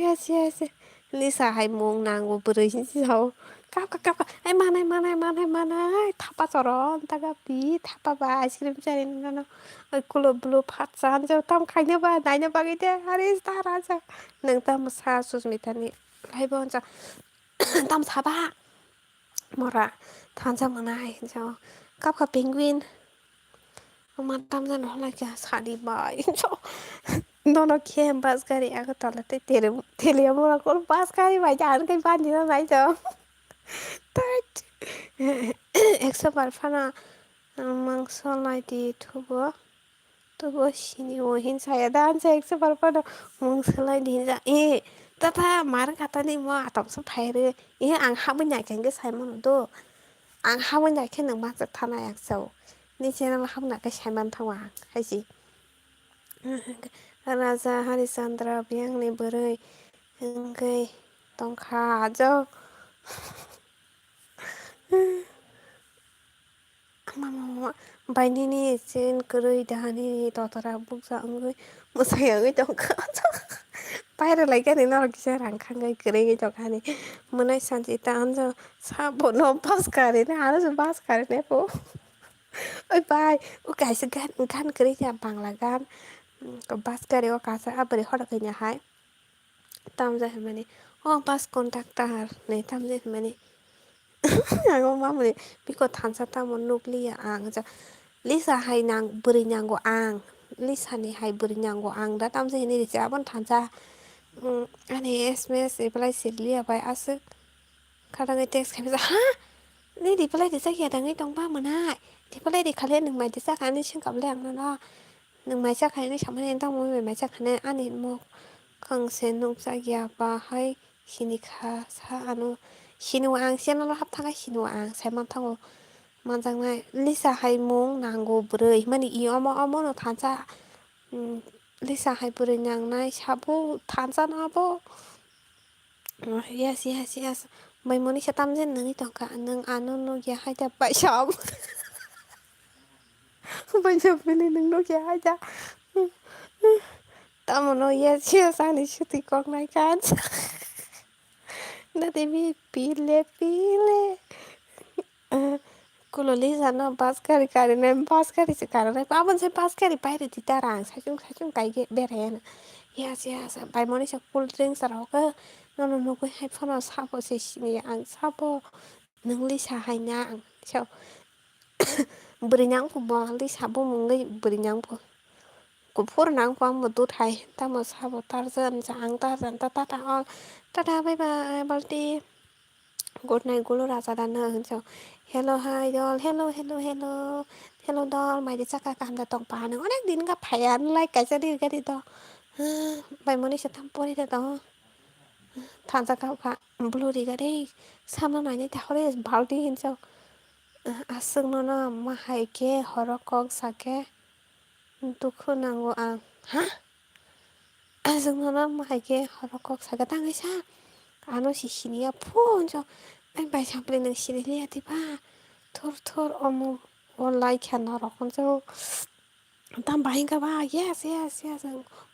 yes Lisa hai mong nang beri sao kap ai mana thapa soron taga pi thapa ba ice cream chari no ai kulo blu phat san jo tam khaina ba naina ba gite haris tara ja nang tam sa susmita ni lai bon ja tam saba mora thansa manai jo kap penguin ma tam jan hola kya sadi ba jo nono kiem bas gari aku tala te tele mora kol bas gari ba jan kai ban dina bai jo tat 100 fana mangso lai di tubo sini wohin saya dan saya 100 fana mangso lai di ja tata mar kata ni mo atom so phaire ang habu nya ken ge sai mon do ang habu nya ken nang ma ja thana yak so ni channel habu na ka sai man thawa haji Raja Harishchandra biangni borai engkai tongkha jo mama bainini chen koroi dahani totara bukja engkai musai tongkha Paira lai ka ni na kisa rangkhangai koroi tongkha ni munai sanjita anjo sabono pas kare ne harus pas kare ne po oi bai o kaisa gan koroi ja bangla gan bas kare o kasa abri hora kanya hai tam ja mani bas kontaktar ne tam ja mani ang mamani biko thansa tam nukliya ang ja lisa hai nang buri nyango ang lisa ni hai buri nyango ang da tam ja ni ri abon thansa ani sms reply sirliya bai asuk kadang text khamisa ha ni reply de sa ya dangai tong ba mana reply de khale nang mai de sa kan ni sing kap leng na nang mai sa khai ni samane tang mo mai sa khane ani mo khang se nuk sa ya ba hai Sinika sa anu sinu ang siano habथागासिनो आं Simon मोजाङै Lisa हायमुं नांगौ ब्रै माने इयाव अमनो थानसा Lisa हाय बोरै नांनाय साबो थानसानाबो yes yes yes mày muốn đi xe tăm trên nâng tổng cả nâng ăn nó kia hai ta bảy sáu bây giờ phải lên nâng nó kia hai ta tao mà nói yes yes sang đi siêu thị con này can nó thì bị pile Kalau Lisa no pas kari kari nem pas kari sekarang nem apa sih pas kari bayar di tarang sajung kayak beren yes yes bay mau nih cool drink sarok no gue hai phone sabo sih sini ang sabo neng Lisa hai nyang so beri nyang pu bo Lisa bo mungai beri nyang pu cũng phút nắng quang một tút hay ta một sao một tar dân sáng ta dần ta ta ta on ta ta bye bye balti good night gulo rasa dan so hello hi doll hello doll mày đi chắc cả đã tông pa nữa onek din gặp phải ăn like cái gì đó bài moni sẽ thăm pori đó thằng chắc cả blue đi cái đi sao nó này tháo đi balti hin so asung nó mà hay ke horokok sake duku nango ang hả asung nó mà hay ke horokok sake tăng cái sao ano si sini pun so anh bài chăm lên sini lihat tiba thor omu online channel rakon so tam bahin ka ba yes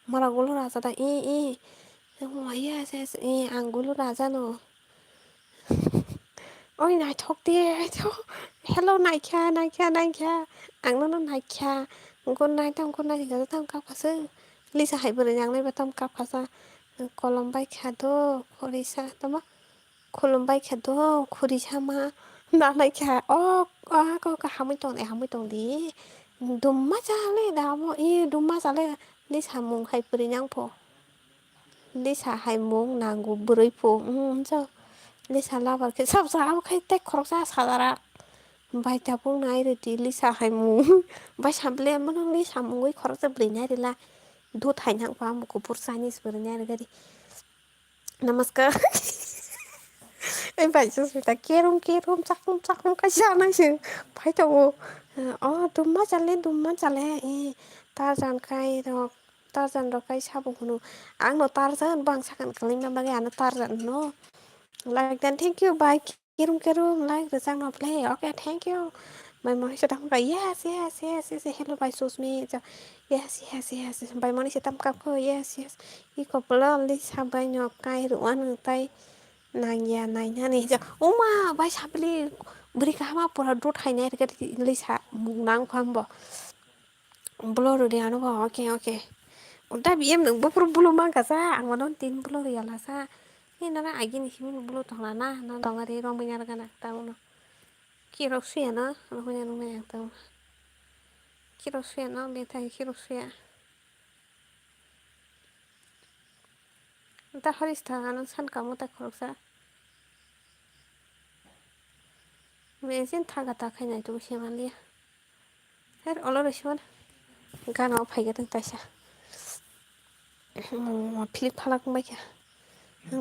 mara gulu rasa da yes angulo rasa no ôi này thok đi hello này kya ang nó này kya con này thì cái tam cặp kasi Lisa hãy bữa nhang lên và tam cặp kasa Colombia kado Lisa tama Colombia kado Kurisama na này kya có hai mươi tuần đi đúng mắt ra lên đào mà đúng mắt ra lên Lisa mong hay bữa nhang po Lisa hay mong nàng gu bữa po cho Lisa lavar cái sao sao cái tết khóc ra sao bài tập hôm nay thì Lisa hay mong bài sample mà nó Lisa mong cái khóc ra bữa nay là dua thành hạng qua một cuộc pursani sebenarnya dari namaskar em phải cho người ta kerum chắc không cái sao này chứ phải đâu đúng mắt chả lẽ ta dàn cái đó ta dàn đó cái sao bụng ang nó ta dàn bang sakan keling nama cái ano ta dàn no like then thank you bye kerum like the sang no play okay thank you my money sẽ đăng cái yes hello bye sus me yes bye money sẽ đăng cặp yes y có plan đi sang bay nhọc cay rượu ăn tay nàng già này nha này mà bay sao đi beri kama pura đốt hay này cái đi sa mùng nắng khoang bỏ blur rồi đi ăn nó okay udah biem nung bopro bulu mang kasa ang manon tin blur ya la sa ni nana agin himin blur tong lana na dongari rong bingar kana tahu no kiro suya na no punya no yang tahu kiro suya na beta kiro suya ta haris ta anan san kamu ta koroksa mesin thaga ta khainai tu siamalia her olor siwan gana phai ga tang taisa Philip phalak bai kya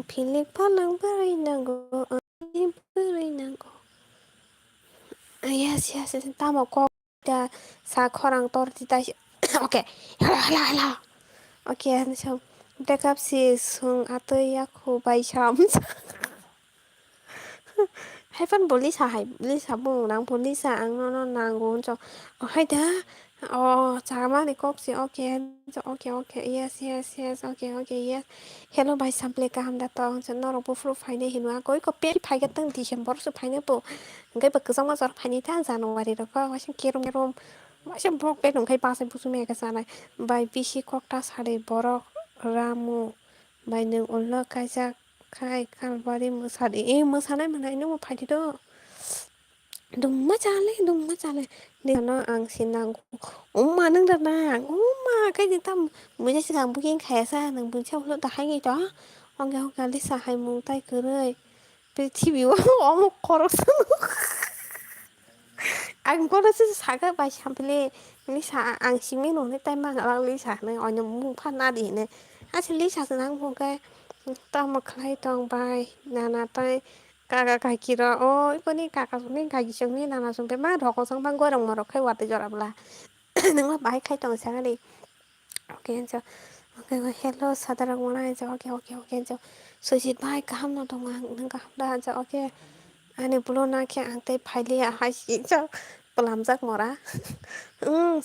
Philip phalang bari nango bari nango yes ta mo ko ta sa khorang tor ti ta okay hala okay so backup si sung atoi yakho bai sam hay phân bố Lisa bù nang bố Lisa ang nó nang gốn cho hay đó chả má thì cốp gì okay yes hello bài sample cam đã tao cho nó bố phô phải này hình có biết phải cái từng December số phải nữa bộ cái bậc xong mà giờ phải này tháng January đó có quá kerom quá bốc bên đồng hay ba xem bố số mẹ cái sao này bài bisi kokta sare borok ramu bài nương ulo kaisa kai kalbari musadi musanai mana ini mau pagi do dung macale dia no ang sinang nang dana cái gì tâm mới ra sang bukin khẻ sa nang bun chau lo ta hai ngày đó ông ga Lisa hai mung tay cứ rồi bị TV ông korok ang korok sih saga ba champele Lisa ang simi no ne tay mang lang Lisa ne ông mung phan na di ne asli Lisa senang mung cái tao khai tong bai nana tai kaka kai kira oi ko ni kaka sung kai kisung ni nana sung pe ma rok sang bang go rong ma rok khai wat jora bla nang ma bai khai tong sang ni okay so okay hello sadara ngona so okay so sujit bai kaham no dong nang kaham da so okay ani bulo na ke ang te phaili a hai si so pelam jak mora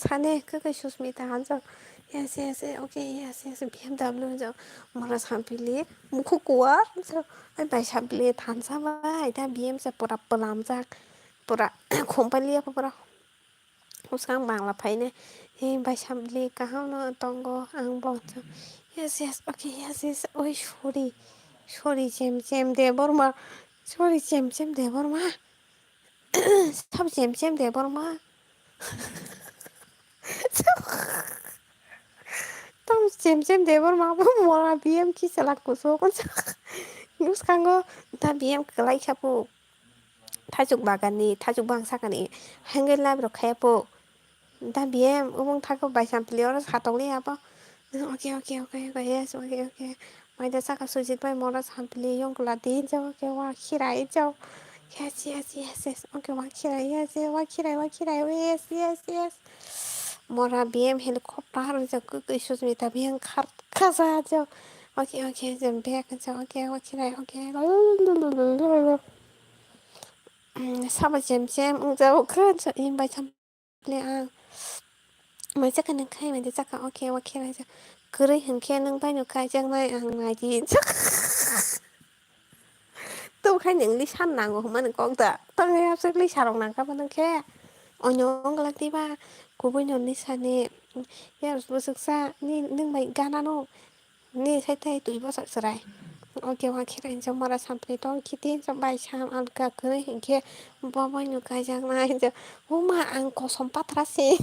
sane ke susmita han so yes okay yes BMW so mora sampili mukho kuar so ai bai sampili than sa bai ta BM se pura pelam jak pura khompali pura usang bang la phai ne he bai sampili kaham no tongo ang bo so yes okay yes oi sorry jem Debbarma sorry jem Debbarma stop jem Debbarma Tom jem Debbarma mora BM ki salak ko so kon nus kango ta BM kelai chapu tajuk bagani tajuk bangsakani hangel lab ro khapo ta BM umong thako bai sampli or satongli apa okay yes okay mai da saka sujit bai mora sampli yong la din jaw okay wa khirai jaw yes okay wa khirai yes mora BM helicopter jaw ku susmita BM khar khaza jaw okay jam back jaw okay wa khirai okay sao mà xem dâu cứ sợ im bài chăm lẹ mới chắc cái nâng khai mình chắc là ok này cứ đấy hình khen nâng bay được khai chẳng này hàng ngày thì chắc tôi khai những lý săn nàng của mình con ta tôi nghe áp sức lý săn lòng nàng các bạn nâng khe ở nhóm cái tí ba của bên nhóm lý săn nè ya bữa sức xa ni nâng mày gana nó ni thay tụi bao sợ sợ này oke wakira inja mara sampai tong kitin sampai sam alga kene hingke bawa nyuka jang na inja uma ang kosom patrasi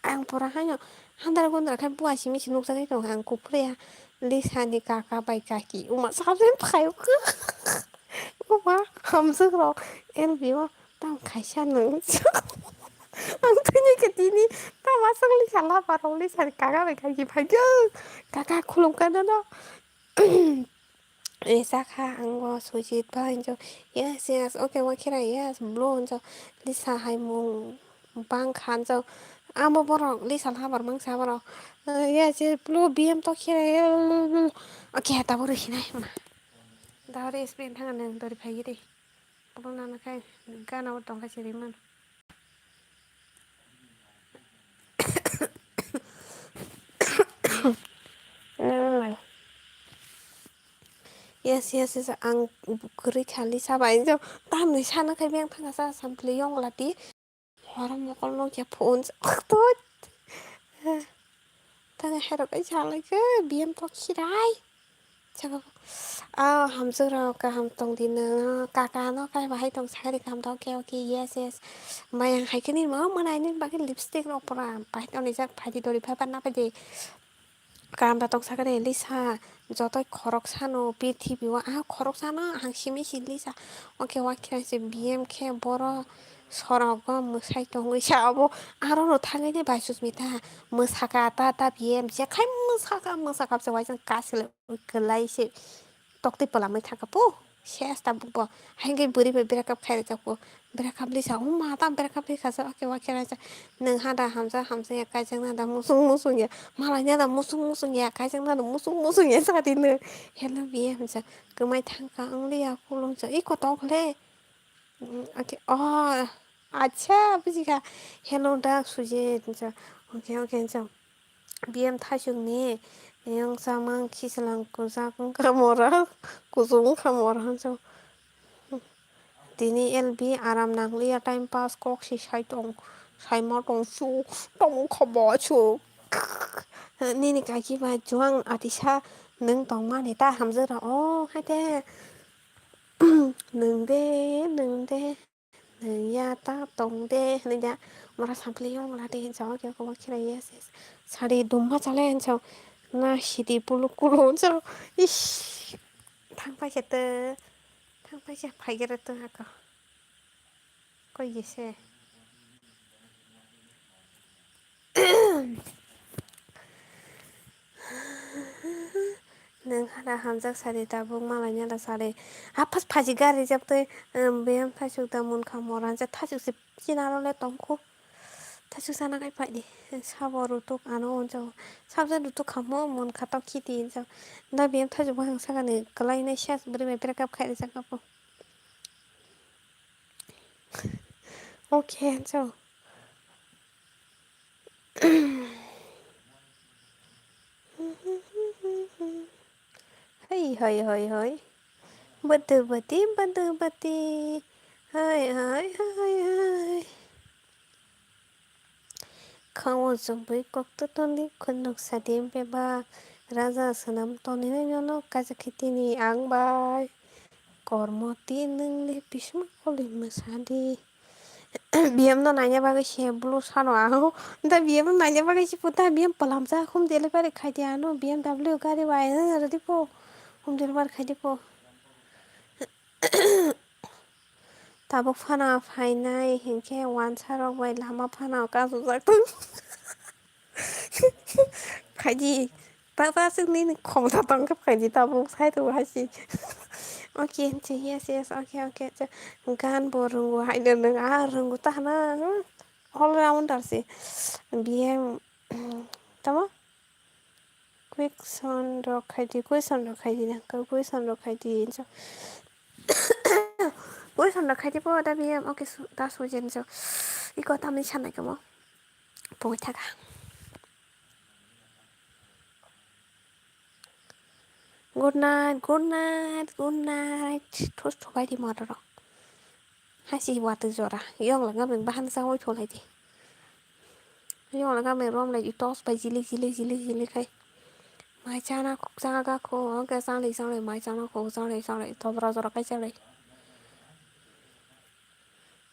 ang pura hanyo handar gondar kan buah simi sinuk sakai tong ang kupre ya lisani kaka bai kaki uma sabsen pakai ke uma hamsuk ro en biwa tam kaisha nang ang tanya ketini tam masuk lisala parong lisan kaka bai kaki pagi kaka kulung kanan Isaka anggo sujit ba injo yes okay wakira yes blow injo lisa hai mung bang khan jo amo borok lisa habar mang sabaro yes blue BM to kira okay ta boru hinai ma dawre spin thangan nang dori phagi de bolo nana kai gana tong ka siriman yes ang kuri khali sabai jo tam ni sana kai beng thanga sa sampli yong lati horam mokol no ya phone to thằng hai cái chả lại cái biếm to khi đấy chắc hàm xưa rồi cả hàm tông thì nó cả nó cái và hay tông sai thì hàm đó kêu kia yes mày hay cái này mà này nên ba cái lipstick nó para phải tao này chắc phải đi đôi phải bắt nắp đi কামটা তক সাকারে Lisa যতই খরক সানো পৃথিবী খরক সানো হাংসিমি সিলিসা ওকে ওয়াকিরাইছে BM খে বড় সরগ মোসাই দङैसा अबो आरो थाङैनो बायसुसमिता मोसागा ता बिएम जेखाय मोसागा वाइजों गासैले गोलायसे tokti pelamai thakapo ses ta bupo hangai buri be berakap khaire jakpo berakap lisa mata berakap lisa sa ake wakera sa nang hada hamza ya kajang nada musung ya malanya da musung ya kajang nada musung ya sa dinu hello biye hamza kemai thangka angli ya kulung sa iko tokle ake oh acha bujiga hello da suje sa okay sa BM 타중니 영상만 키슬랑 구사군 카모라 구송 카모라 한서 디니 LB 아람 낭리야 타임 파스 꼭시 사이마 동수 동 커버추 니니 가기바 주황 아디샤 능 동만이 다 함즈라 하대 능데 ya ta tong de ne ya mara sample yong la de jaw ke ko khira yes sari dumma chale en chaw na hidi pulu kulo chaw ish thangpa chete thangpa che phagere to ha ko yese फाना hamjak sari tabuk malai nyala sari hapas phaji gari japte bem thasuk da mun khamoran ja thasuk se pinarole tongko thasuk sana kai phai di sabo rutuk ano onjo sabja rutuk khamo mun khatok khiti injo da bem thasuk bang sagani kalai nai syas beri me break up khai ja kapo okay so hey hey hey hey batu bati hai hai hai hai Kawo jumbai kokto toni kunuk sadim beba raja senam toni nyono kajakitini angbai kormoti nungni bisma koli masadi biam no nanya bagai she blue sano aho da biam no nanya bagai she puta biam pelamsa home delivery khai dia no BMW gari wai radi po home delivery khai di po tabuk fana fainai hingke wansarok bai lama fana kasu jaktung Kaji Tata sini kong tatang ke kaji tabung saya tuh hasi. Oke, yes yes oke gan borung wahai dan arung utana all rounder sih. Biar tama quick son kaji dah kau quick son kaji so quick son kaji po ada biar oke dah sujen so ikut tamu sana kamu boleh tak Good night, Thos thobai đi mọt rồi. Hai chị hòa từ rồi à? Yong là ngắm mình ban sao ôi thôi lại đi. Yong là ngắm mình rom lại đi toss bay zili kai. Mai cha na cục ra ga cô, cái sang lại mai cha na cô sang lại thôi rồi cái sao lại.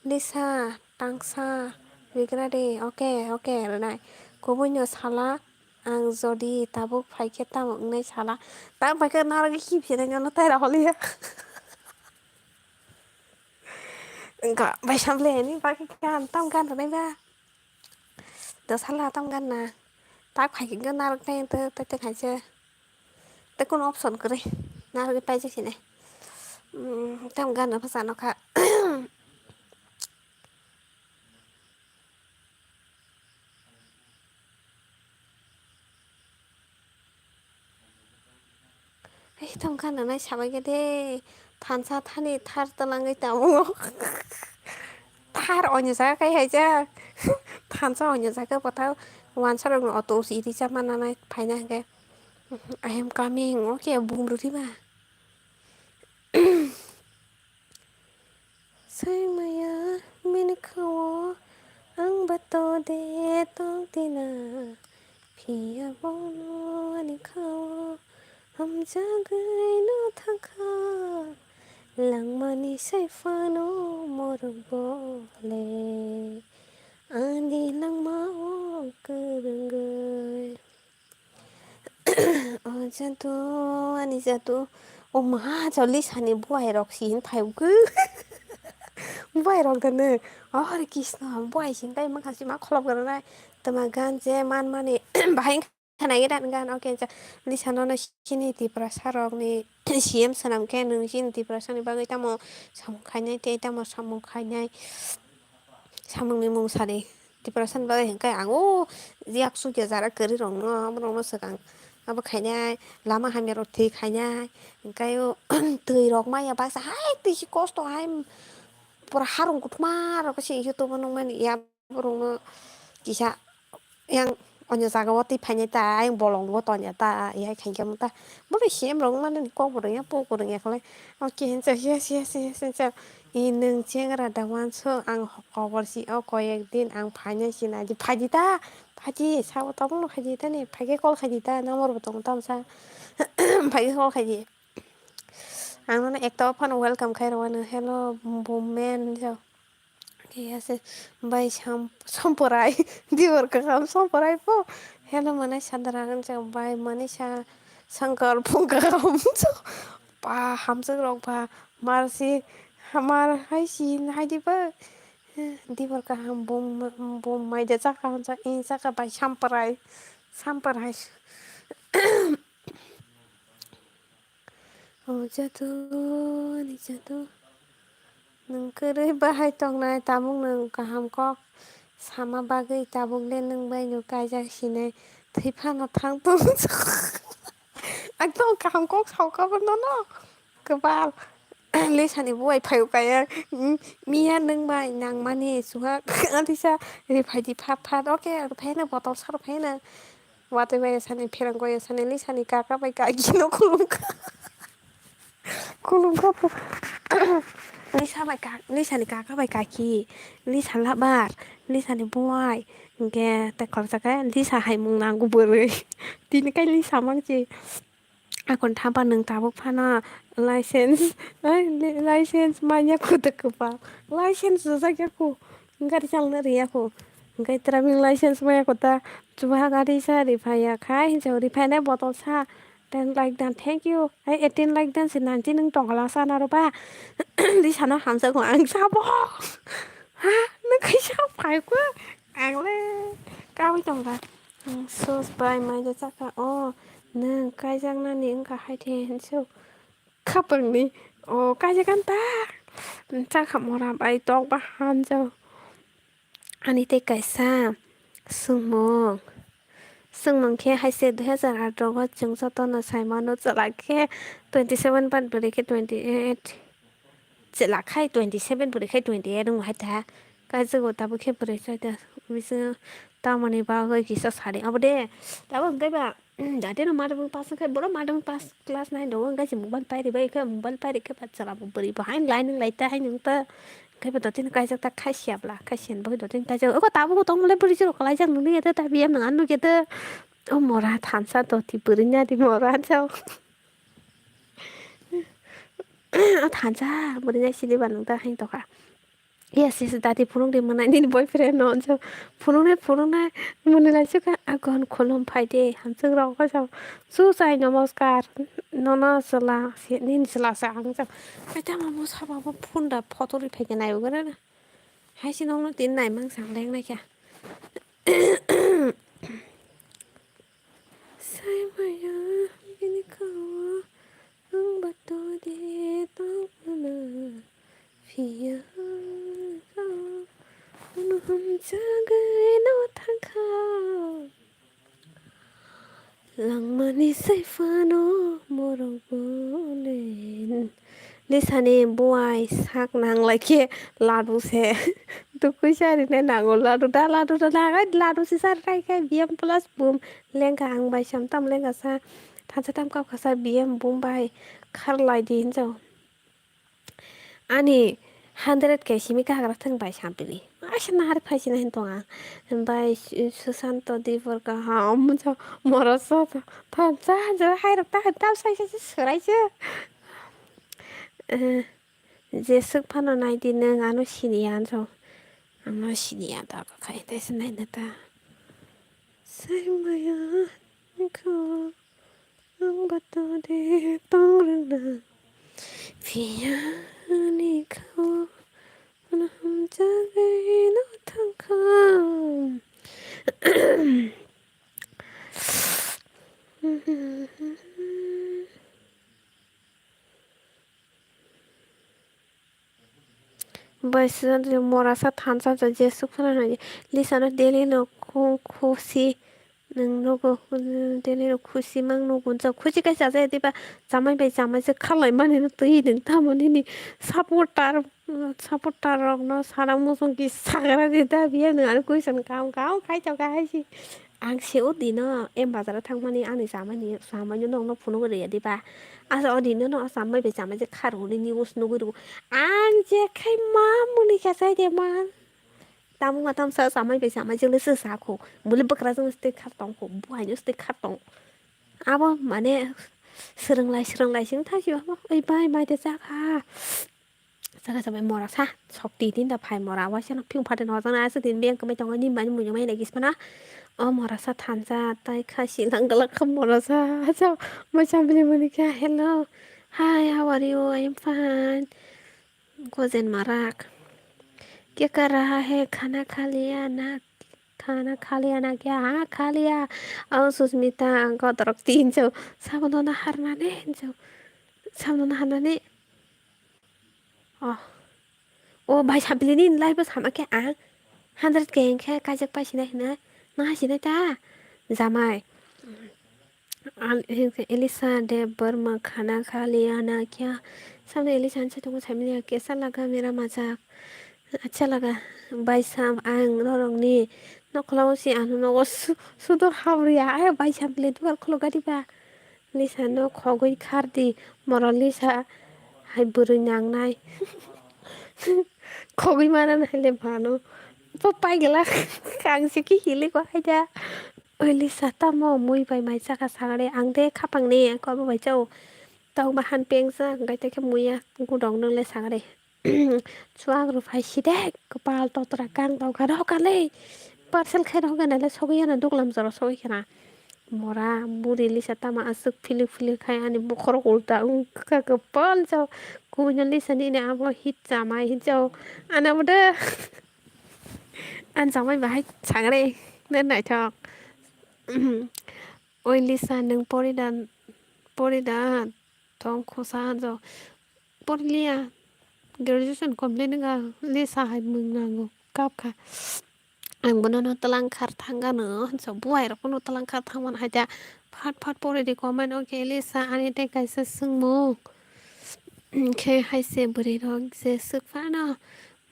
Lisa, Tangsa, Vigrade, ok rồi này. Cô muốn nhờ sala. Ang jodi tabuk phaike tamuk nai sala. Tak phaike nara cái khip sih dengan tay ra holi ya. Enggak, bayam le ni pakai kan tam kan rồi ba. Tớ sala tam kan na. Tak phaike kan nara tay tớ khai chưa. Tớ con option kere. Nara cái page sih này. Tam kan apa sana kak. Tam kan na nai sabai ke de. Thansa thani thar talangai tamu. Thar onyo sa kai hai cha. Thansa onyo sa ka patau. Wan sarang auto si di sama nana phaina ke. I am coming. Okay, boom rồi đi mà. Say maya minikawa ang bato de tong tina pia bono anikawa ham jagai no thaka lang mani say fano morobole andi lang mao kerenggai anh jatuh oh ma jolly sani buai rok sin thai gu buai rok dane oh kisna buai sin kai makasi ma kholop gara tama gan je man mani bahai khanai dan gan oke lisano na sini ti prasa rok ni siem sanam ke nung sin ti prasa ni bagai tamo samung khainai te tamo samung khainai samung ni mung sari ti prasa ni bagai kai ango riak su ke jara keri rong no sakang abo khainai lama hamya rok thi khainai kayo tui rok maya baksa hai ti kosto hai pura harung kutma rok si youtube nong man ya burung kisa yang onyo jaga wati phainai ta yang bolong wo tonya ta ya khaikam ta bore siem rong man ni ko burung ya po burung ya khle oke yes inung chengra dawan so ang khobor si o koyek din ang phainai sina di phajita phaji sao tong no phaji ta ni phage kol khaji ta namor botong tam sa phage kol khaji ang na ekta fan welcome khai rawana hello woman so yes bai samporai dior ka kam samporai po hello mana sandarangan so bai manisha sangkar phungka kam so pa hamsung rok pa marsi hamar hai sin hai di ba dior ka ham bom mai da chaka hansa in chaka bai samporai Jatuh, jatuh. Nengkere bahay tong na tabung neng kaham kok sama bagay tabung len neng bay nu kajak sine thifano thang tong एकदम kaham kok सावखाबोन no kebal lesani buai phayu kaya mia neng bai nang mani suha antisa rifaidi phat phat oke ruphaina botol sa ruphaina watoi bai sani pherang goya sani lesani kaka bai kagino kulungka lisani kaka bai kaki lisa labar lisani buai ge tekor jaka lisa haimung nanggu borai tinikai lisa mangji akon thapa nung tabuk phana license license manya kuda kepa license jajaku gari chalna riyaku ओमफ्राय driving license maya kota chuha gari sa rifaya khai hinjau rifai botol sa 10 like dan thank you ai 18 like dan sin nanti nung tongala sa naroba di sana hamsa ko ang sabo ha nung kaisa phai ko ang le kawi tongga sos bai mai ja chaka o nung kaijak nani engka haite hinso kapangni o kaijakan ta chaka mora bai tok ba hanjau ani te kaisa sungmung sungmungke haise 2018 o chung jotona saimano chalakhe 27 ban boreke 28 chelakhai 27 boreke 28 rung haita kaijago tabo khe borek chaita bisingo tamani bagoi kisa sari abode tabo hingkai ba date no madam pass khai boro madam pass class 9 do hingkai si mobile pairi bai khe mobile pairi khe bachara bori bahain line laita hai nung ta kai ba dotin kaijak ta khaisiabla khaisian bai dotin kaijak obo tabo tong le bori jero kalaijak nungni eta ta biam nang anu kete o mora thansa doti borinya di mora chau thansa borinya sili banung ta hain toka yes yes dati phurung de manai ni boyfriend no chau phurung na munilai chuka agon kholom phaide hamsung rok ka chau su chai namaskar nona sala nin sala sa ang chau kaita mamo saba bo phunda photo ri phege nai ugara na haisi nong no tin nai mang sang leng nai kya sai maya bini kawa ang bato de tong na phía sau nó hầm cha gửi nó thang khao lặng mà đi say pha nó mơ rong lên lisani buai sak nang like ladu se tukui sari ne nango ladu da ladu si sar kai kai biam plus boom lenga ang bai sam tam lenga sa thansa tam kap khasa biam boom bai khar lai din jau ani 100 ke simi ka hagra thang bai sampili asna har phaisina hin tonga bai susanto divor ka ham ja morasa than cha ja hai ra ta sai sai sarai je je suk phano nai di nang anu sinian so anu sinian ta ka khai te sinai na ta sai maya ko ang bato de tong rang na phía ni khao nó hầm cha gây nó thăng khao बस मोरा सा थानसा जे सुखना ना लिसानो daily नो खुशी नोंनो daily नो खुशी mang no gunja खुशी kai जाजा दिबा जामाय बाय जामायसो खालाय माने तै नों थामाने नि सापर्टार रक न सारा मोसं कि सागरा दिदा बिया नों आरो कुइसन गाव गाव खाइथाव गाहायसि आं सेउ दिनो एम बाजाराव थांमानि आंनि जामायनि नोंनो फुनो गोरैया दिबा आसा अदिनो न जामाय बाय जामायसो खारहनि निउस नुगुरु आं जेखाय मा मुनिखा जायदे मा tamu matam sa samai be samai jeng se sa ko muli bakra jeng ste khartong ko buai no ste khartong abo mane soronglai sing thasi ba oi bai mai de ja kha jaga samai mora sa shokti tin da phai mora wa sen phing phate no jang na se tin beng kamai tong ni mai mu mai la gis pana o mora sa thanza tai khashi langala kham mora sa cha ma chambli muni kya hello hi how are you I am fine gozen marak क्या कर रहा है खाना खा लिया ना क्या हाँ खा लिया सुस्मिता गदरक दिन्छौ साबन हार्नानै हिँड्छौ Samno hanani. Bài sắm lên đi lại bữa sắm cái 100 keng khe kajak pa sinai na na sinai ta jamai Elisa Debbarma खाना खा लिया ना क्या सबने एलिसा से तुमको समझ कैसा लगा मेरा मजाक अच्छा लगा भाई साहब आं नरंनि नखलावसी आनो नगो सुदर हावरिया आय भाई साहब ले दुआर खलगादिबा लिसा न खगै खारदि मर लिसा हाय बुरै नांनाय खगै माना नायले भानो पापाय गेला गांसे कि हिलेको हायदा ओइ लिसा तमो मुइ बाय माय जागा सागरे आं दे खापांनि आंखौ बाय जाव ताव बाहान पेंसा गायते के मुया गुदं नंले सागरे सुआग रुफाय सिदे कपाल तोतरा कांग बाव गारो काले पार्सल खाय रहो गानाले सगैयाना दुगलाम जरा सगैखाना मरा बुरि लिसा तमा असुक फिलु फिलु खाय आनि बखर उल्टा उंका कपाल जाव गुबुन लिसा नि आबो हिट जामाय हिट जाव आना बदे आन जामाय बाहाय सागरे दोननायथ ओइ लिसा नों परिदा थं खसा हान्जाव परिलिया ग्रेजुएसन कमप्लिट नङा लिसा हाय मोंनांगौ गाबखा आंबो नों तलांखार थांगानो होनसाव बुवायरखौनो तलांखार थांमान हायदा फाट फाट परिदि कमेन्ट अके लिसा आनि ते गायसा सोंमु के हायसे बोरै रं जे सुखाना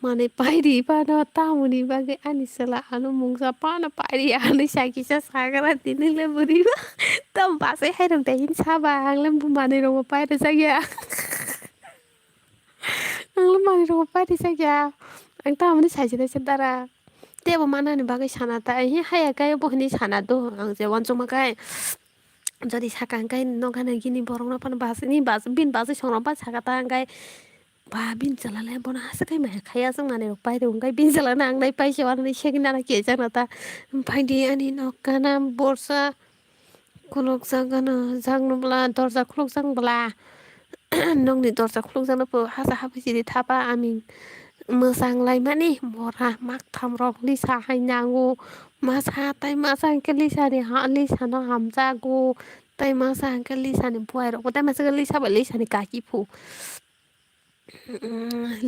माने पायरि पानो तामुनि बागे आनि सोला आनो मुंसा पानो पायरि आनि साकिसा सागरा दिनले बोरैबा तम बासे हायरं दाइन साबा आंलाम बुमाने रंबो पायरि जागिया आंलाम माने रंबो पायरि जागिया आं तामुनि साइजिदा सेदारा तेबो मानानि बागे सानाता हि हाया गाय बहनि सानादो आं जे वानसमा गाय যদি সাকা গাই নগানে গিনি বরং পান বাসে নি বাস বিন বাসে সংরা বা সাকাতা গাय बा बिन चलाले बना हासे गाय मा खाया जों माने बायरे गाय बिन चलाना आं नाय पाइसे आरो सेगिन ना के जाना ता फाइदि आनि नगाना बरसा खुलुक जागानो जांनोब्ला दरजा खुलुक जांब्ला नंनि दरजा खुलुक जानोबो हासा हाफिसिरि थाबा आमिन मोजांलाय माने मरा माक थामरक लिसा हायनांगौ मासा ताइ मासा अंके लिसानि हा लिसानो हामजागौ ताइ मासा अंके लिसानि बुवायरक ताइ मासा लिसा बा लिसानि काकिफु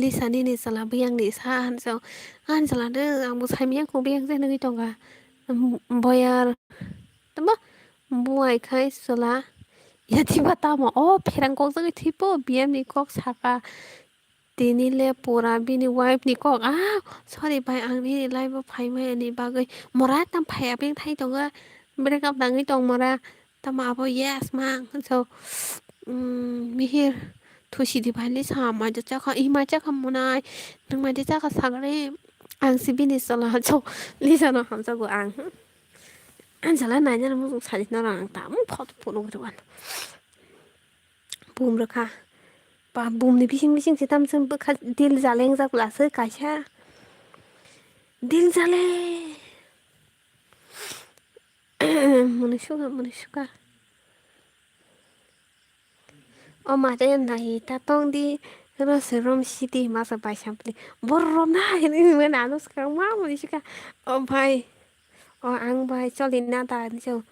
लिसानि नि सला बियांनि सा हानसाव हानसलादो आंबो साइमियाखौ बियां जेनङै दंगा बयार तमा बुवायखाय सला याथिबा तामा फेरांगौ जों थिपो बियामनि कक साका दिनिले परा बिनि वाइफनि कक सरि भाइ आंनि लाइफ फाइमायानि बागै मरा ताम फाया बें थाइ दङा ब्रेकआप दाङै दं मरा ताम आबो येस मा होनसौ मिहिर थुसिदि भाइलि सामा जाखा इमा जाखा मनाय नों मायदि जाखा सागरे आं सि बिनि सला हाजौ लिसानो हामजागौ आं आनजाला नायना मोजां साजिना आं ताम फट फट नगरवान बुमरोखा बा बुमनि बिसिं बिसिंसो तामसों बोखा दिल जालें जाब्लासो कायसा दिल जाले मोनसुगा o mate nahi tatong di rose rom city masa bai sampli borrom na ini men anus kang ma mo sika o bhai o ang bhai cholina ta jo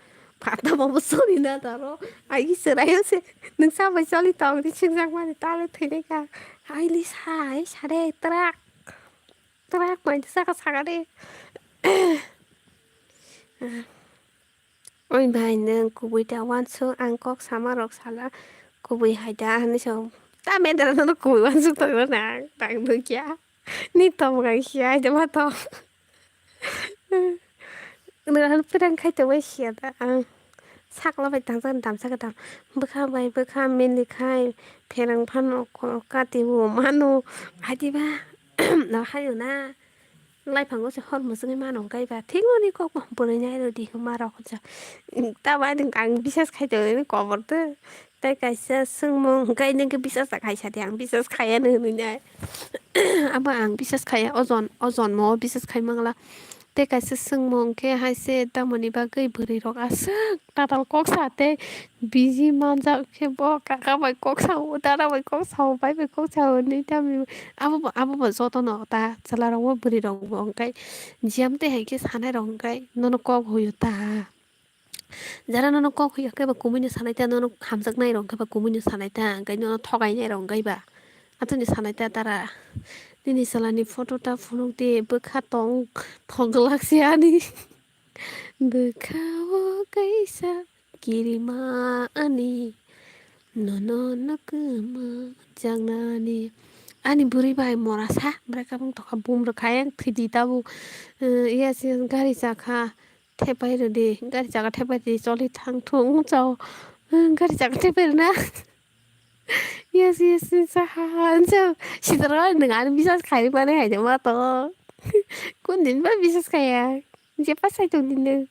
phata mo solina ta ro ai serai se nung sa bai choli tong di singjak ma ta le thine ka ai li sai sare trak trak mai sa ka sagare oi bhai nung kubui ta wan so angkok samarok sala kubui haida hani so ta me dara no kubui wan so to na tang du kya ni tom ga kya de ma to nửa hắn đang khai tới với xe đã sắc là phải tăng dần tăng sắc tăng bữa khá mình đi khai phê răng phan có cá tì hùa mà nó ai đi ba nó hay rồi na lại phẳng có sẽ hơn một số mà nó gây và thích luôn đi có một bữa nay rồi đi không mà đâu có ta phải đừng ăn bisa khai tới nó có một thứ tay cái sẽ sưng mông gây nên cái bisa khai sẽ đi ăn bisa khai nữa nữa nhá à bà ăn bisa khai ozon mo bisa khai mang là te kaisa sungmung ke haise tamoni bagai buri rok asuk tatal kok sate biji manja ke bo kaka bai kok sau tara bai kok sau bai bai kok sau ni tami abo joto no ta chala rok buri rok bong kai jiam te hai ke sanai rok kai nono kok hoyo ta Jara no kok ya ke ba kumuni sanai ta no hamjak nai rong ke ba kumuni sanai ta kai no thogai nai rong gai ba atuni sanai ta tara nini salani photo ta phunuk de bokha tong thonglak se ani bokhawo kaisa kirima ani no no no kuma jangnani ani buri bai morasa mereka bung toka bum rekayang thidi tabu iya sih gari jaka tepai rode gari jaka tepai de choli thang thung chau gari jaka tepai na iya sih sahan chau sidra dengan bisa sekali mana aja mah to kundin ba bisa kaya siapa saya tuh dine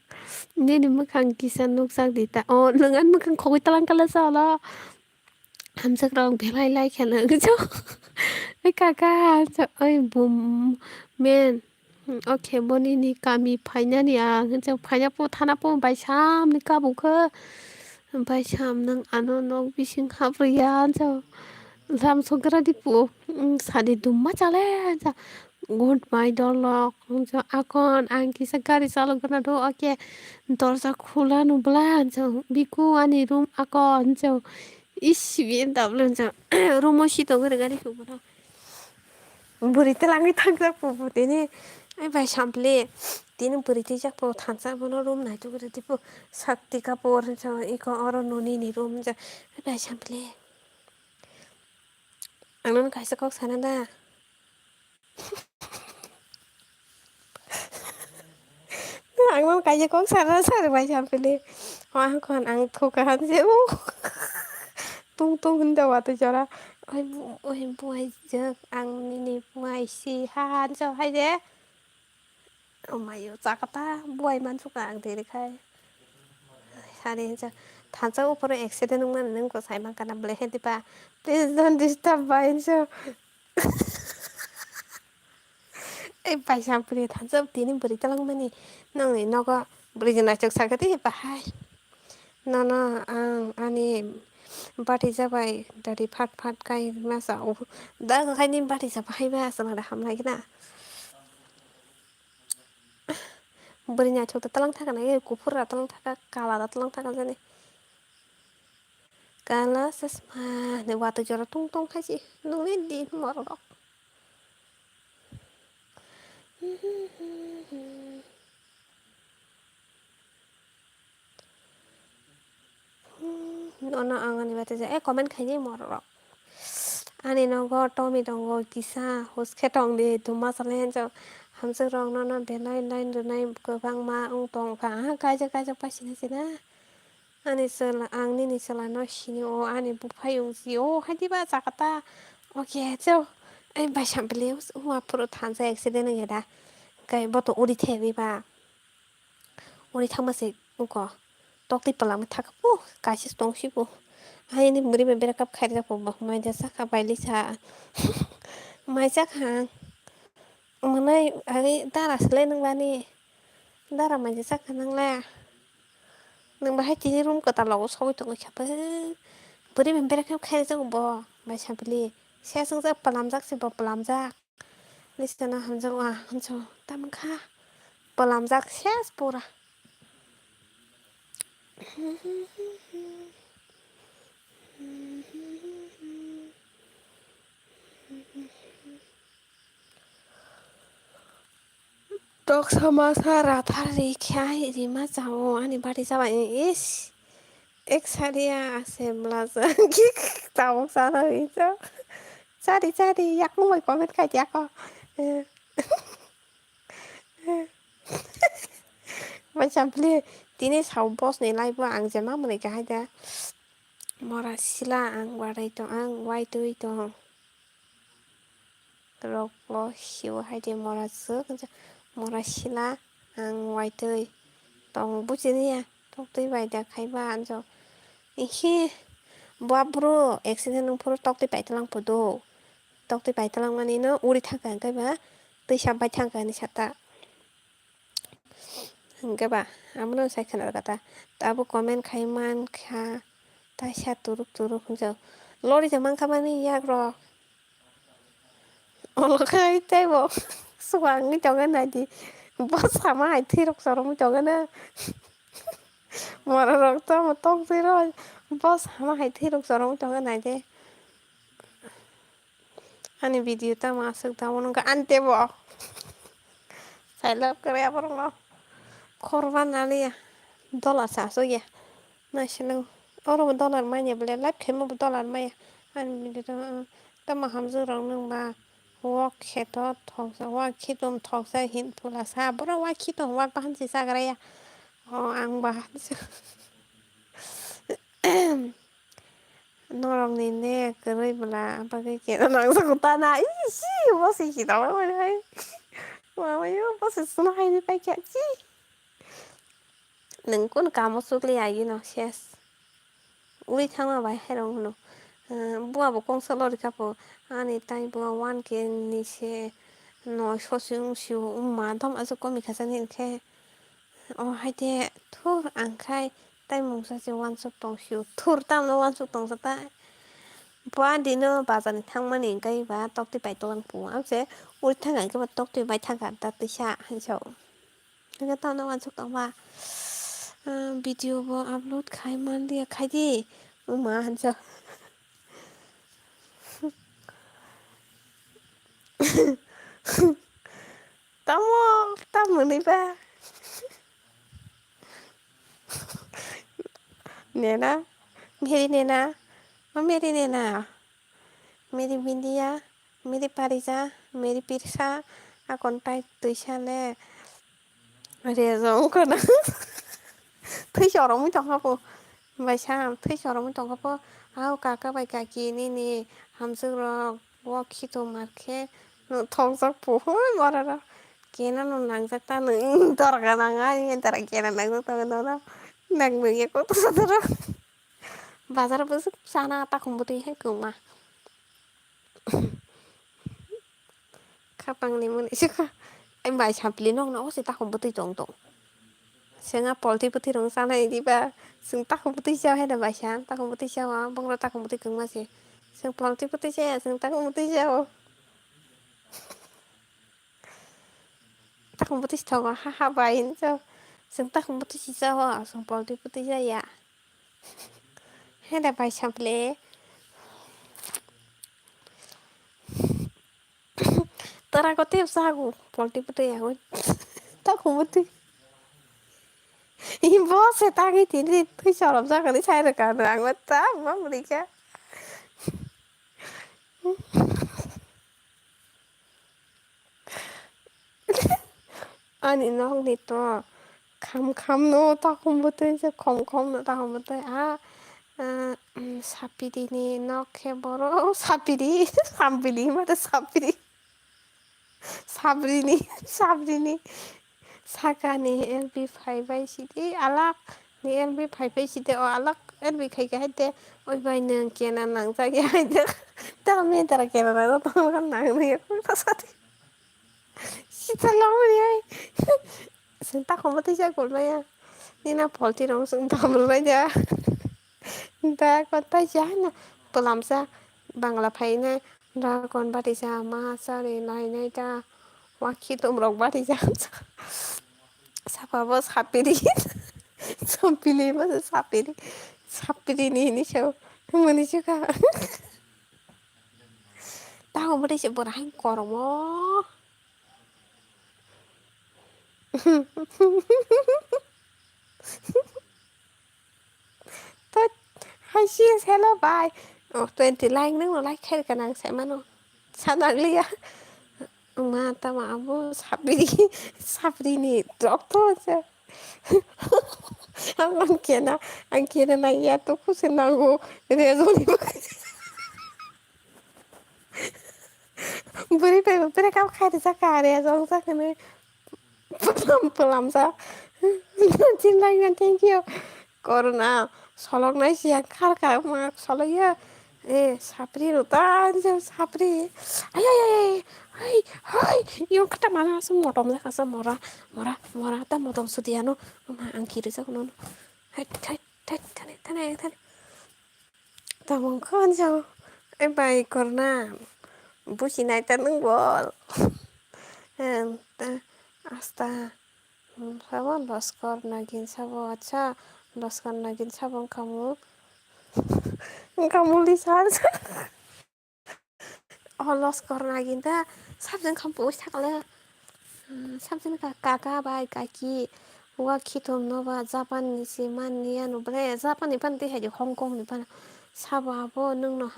ini mukang kisan nuksak dita oh dengan mukang koi talang kala sala hamsak rong belai lai khana gcho ai kaka oi bum men oke boni ni kami फाइना ni a gcho फाइना po thana po bai sam ni ka bu kho bai sam nang ano nok bising habriya gcho ram songkra di po sadi dumma chale gcho god mai dolok gcho akon ang kisa gari salok na do oke dorja khula nu bla gcho biku ani room akon gcho ish bien tablo gcho room si to gari gari ko burite langi thangsa pupu tini ai bai sample tini burite jak po thangsa bono room nai to gari tipo sakti ka por sa iko oro noni ni room ja ai bai sample anon kaisa kok sananda anon kaisa kok sananda sa bai sample ha kon ang thoka han je tung tung hunda wate jara oi buai jak ang ni buai si han so hai je omayo jakata buai man suka ang dere khai sari ja thansa upore accident nang nang ko sai man kana ble henti pa please don't disturb by so ai pai sam pri thansa tini bri talang mani nang ni nogo bri jana chak sakati pa hai nana ang ani bati jabai dari phat phat kai masa da khai ni bati jabai ba sana hamnai kina berinya chok talang thaka na kupur talang thaka kala talang thaka jani kala sesma ne watu jara tung tung khai si nungin di morok nona angani bate ja comment khai ni morok ani nogo tomi dongo kisa hoske tong de duma salen jo hamse rong nona belai lain runai gobang ma ung tong pa kaja kaja pasina sina ani sela angni ni sela no sini o ani bupai ung si o hadi ba jakata oke jo ai ba sample wa pro thansa accident ngi da kai boto uri thebi ba uri thangmase uko tokti palam thakapu kaisi tongsi pu ai ni muri be berakap khaira po ba mai da saka baili sa mai jak hang manai ai dara sle nang bani dara mai jak nang la nang bahai tini room ko ta lago soi to khapa buri be berakap khaira jang bo mai sampli se sung jak palam jak se bo palam jak lisana hamjang wa hancho tamkha palam jak ses pura tok sama sara thari khyai rima chao ani bari jawa is ek saria semla ki tao sara itu cari cari yak moi comment khai yak ko macam beli tini sau bos ni lai bu ang jama mene ka da mora sila ang warai to ang wai tu to rok lo siu hai de mora su mora sila ang wai tu tong bu chini ya tok tu bai da khai ba an jo ihi bua bro accident nung puro tok tu bai talang podo tok tu bai talang mani no uri thangka kai ba tu sampai thangka ni sata enggak ba amuno sai khana kata tabu comment khai man kha ta sha turuk turuk jo lori jamang kamani yak ro olo khai tai bo swang ni jongan na di bos sama ai thirok sorong jongan na Mararok tama tong zero. Boss hama hai thiruk sorong tong nai de. Ani video ta masuk ta monong ka ante bo. Silap kare apa lo? Korban ali ya. Dollar saso ya. National. Orang dollar mana boleh lap kemu dollar mana. Ani video ta maham zurong nung ba. Walk heto thoksa walk hitom thoksa hin pula sa bora walk hitom walk bahan sisa kare ya. Oh ang bahan Norong nene keroi bela pakai kira nang sakutana isi bos isi tahu mana hai mama yo bos sunah hai ni pakai ci neng kun kamu sukli ayi no ses ui thang ba hai rong no bua bo kong salo kapo ani tai bua wan ke ni se no so sung siu ma dom aso komi khasan hin khe oh hai de thur angkai tai mung sa se wan sok tong siu thur tam no wan sok tong sa ta Puan di no bazan thang mani kai ba tok ti pai tolang pu au se ul thang ai ka ba tok ti bai thang kan ta ti sha han so nga ta no wan suk tong ba video bo upload khai man dia khai di ma han so tamo tam mani ba nena meri nena मेरी बिंदिया मेरी पारिजा मेरी पिरसा akon tai tuisane rezong kana thai sorong mi tong hapo bai sam thai sorong mi tong hapo au kaka bai kaki ni ni hamsu rok wo khito markhe no thong sak po hoi marara kena no nang sak ta no tor kana ngai tar kena nang sak ta no nang me ko to sadara bazar bus sana ta khumbuti hai kuma Kapang ni mun isuka em bai champli nong no si ta khom puti tong tong senga polti puti rong sana di ba sung ta khom puti sao hay là bai chan ta khom puti sao á bong lo ta khom puti kung ma si sung polti puti sao sung ta khom puti sao ta khom puti sao ha ha bai in sao sung ta khom puti sao á sung polti puti sao ya hay là bai champli tara ko tiap sagu polti puti ya ta khom puti Impossible tagi tini tôi sợ làm sao cái sai được cả rằng mất tá mất đi cả 아니 나 근데 또 감감노 딱 공부도 이제 컴컴노 딱 공부도 사피리니 너케버로 사피리 삼피리 맞아 사피리 사브리니 사브리니 사가니 LB5 by CD alak ni LB5 by CD o alak LB khai ka hade oi bai nang kena nang sa ge hade ta me tara kena na to kan nang ni ko ta sa si ta lo ni ai sen ta ko mati ja ko ya ni na polti rong sung ta mo ba ja ta ko ta ja na pelam sa bangla phai na ra kon ba ti sa ma sa re lai nai ta wa khi tum rong ba ti ja Sapa bos sapiri sampili bos sapiri sapiri ni siya mani siya ka tao mo siya borang kormo tot hai siya hello bye oh 20 like nang no like khay ka nang sa mano sana liya ma tama abo sapiri sapiri ni drop to siya ang kena na iya to ko sinago rezo ni beri pe beri kam khai sa ka re zo sa ne pelam sa chin lai ngan thank you corona solok nai sia khar ka ma solok ya sapri rutan sapri ay ay ay ay ay yung kata mana sa motom la sa mora ta motom sudiano ma ang kiri sa kuno hai hai hai thane ta mong kon sao ai bai corona busi nai ta nung bol ta asta Sawan loskor nagin sabo acha लस खालामनागिन साबन kamu kamu lihat los korna ginta sabjang kamu sakala sabjang kaka bai kaki wa kitom no ba Japan ni si man ni anu bre Japan ni pan te haji Hong Kong ni pan sabo abo nung no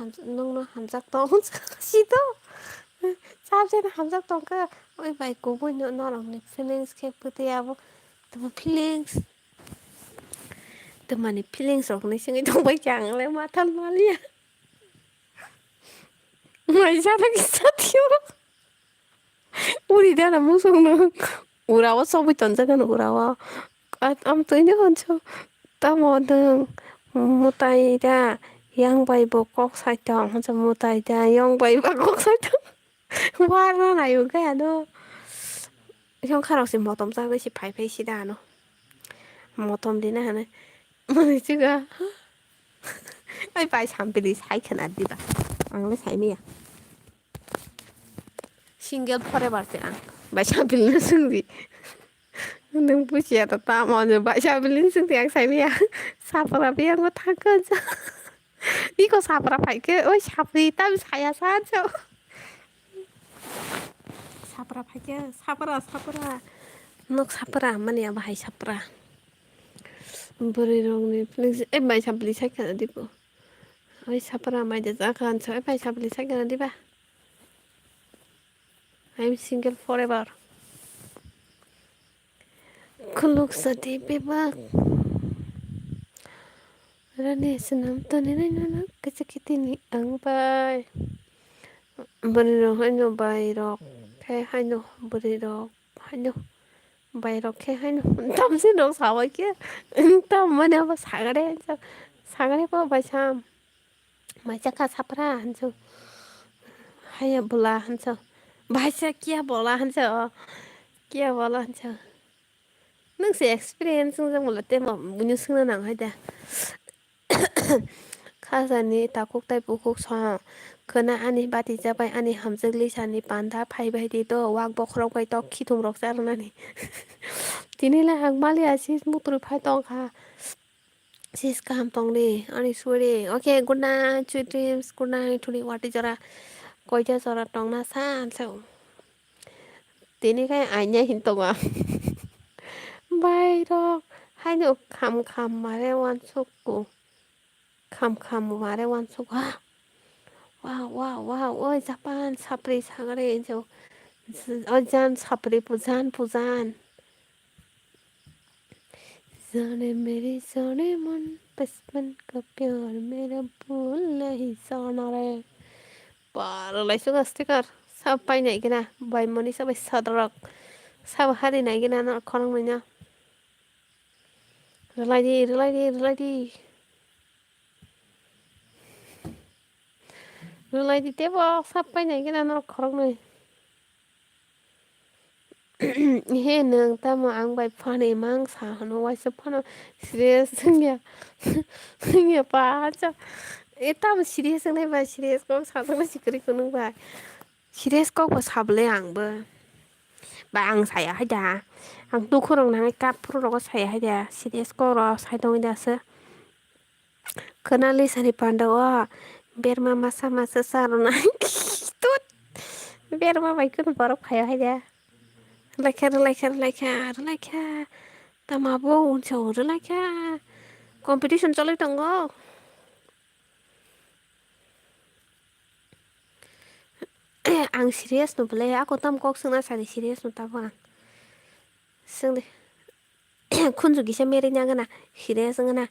hamjak tong sido sabjang hamjak tong ka oi bai ko boi no rong ni feelings ke pute abo to feelings to mani feelings rok ni singi tong bai chang le ma tan malia mai jara ki satyo 우리나라 무서운 우라워 서브 던져가는 우라워 아무튼 이제 건져 따모는 무타이다 양바이보 꼭 살짝 혼자 무타이다 양바이보 꼭 살짝 화나 나 요가야 너 형 카락시 뭐덤 싸고 시 발페시다 너 뭐덤 되나 하네 뭐 지가 아이 바이 잠들이 사이큰 안 되다 안 삶이야 싱글 포레버 때랑 바이 잠들는 승리 nâng bút chè tao tao mà giờ bạn sao bên lính xưng tiếng sai bia sao para bia có thang cơn sao đi có sao para phải cái ôi sao đi tao sai à sao sao sao para phải cái sao para nó sao para mà nè bài sao para beri rong này please bài sao beli sai cái đi bộ ôi sao para mày giờ ra kan sao bài sao beli sai cái đi ba I'm single forever kuluk sedih bebas Rani senam tani nana kecikitini ang bay beri hanyo bay rok ke hanyo beri rok hanyo bay rok ke hanyo tam sin rok sawai kia tam mana apa sagare apa basam macam kasapra hanso haya bola hanso bahasa kia bola hanso nang se experience nang bola tema bunyi sungna nang hada खाजानि Takuk ताइपुकुक सा खोना आनि बाति जाबाय आनि हामजोगलि सानि बान्धा फाइबाय दिद वाक बख्रक बाय तक खिथुम रक जारनानि दिनैला हां मालि आसिस मुत्रु फाय तंखा सिस काम तंनि आनि सुरे okay good night sweet dreams good night थुनि वाटि जरा कयजा जरा तंना सान सौ दिनैखाय आइnya हिनतंगा बाय रक हायनो खाम मारे वान सकु खाम मारे वान सक wow ôi Japan sapri sagare jo jan sapri pujan जाने मेरी जाने मन बचपन का प्यार मेरा भूल नहीं जाना रे बारलायसो गास्टिकार सब बायनाय गना बायमनि सब सादरक सब हारिनाय गना न खरंमैना रुलायदि तेबो सब बायनाय गना न खरंमै हे नों तामा आं बाय फानै मां साहनो वाइसो फानो सिरियास जोंनिया बाजा ए तामा सिरियास नायबा सिरियास गाव साजोंना सिखरिखौ नों बा सिरियास गावबो साबले आंबो बा आं सायाहाय दा आं दुखु रोंनानै कापफोराव सायाहाय दा सिरियास गाव सायदों दासो खोनालि सानि पान्दावा बेरमा मासा सारना तुत बेरमा बायखौ बाराव खायाहाय दा रलायखा तामाबो उनसाव रलायखा कम्पिटिसन चलाय दङ आं सिरियास नुबोले आखौ तामकौ सोंना सानि सिरियास नुताबो आं सोंदे खुनजु गिसे मेरे नांगोना सिरियास ngana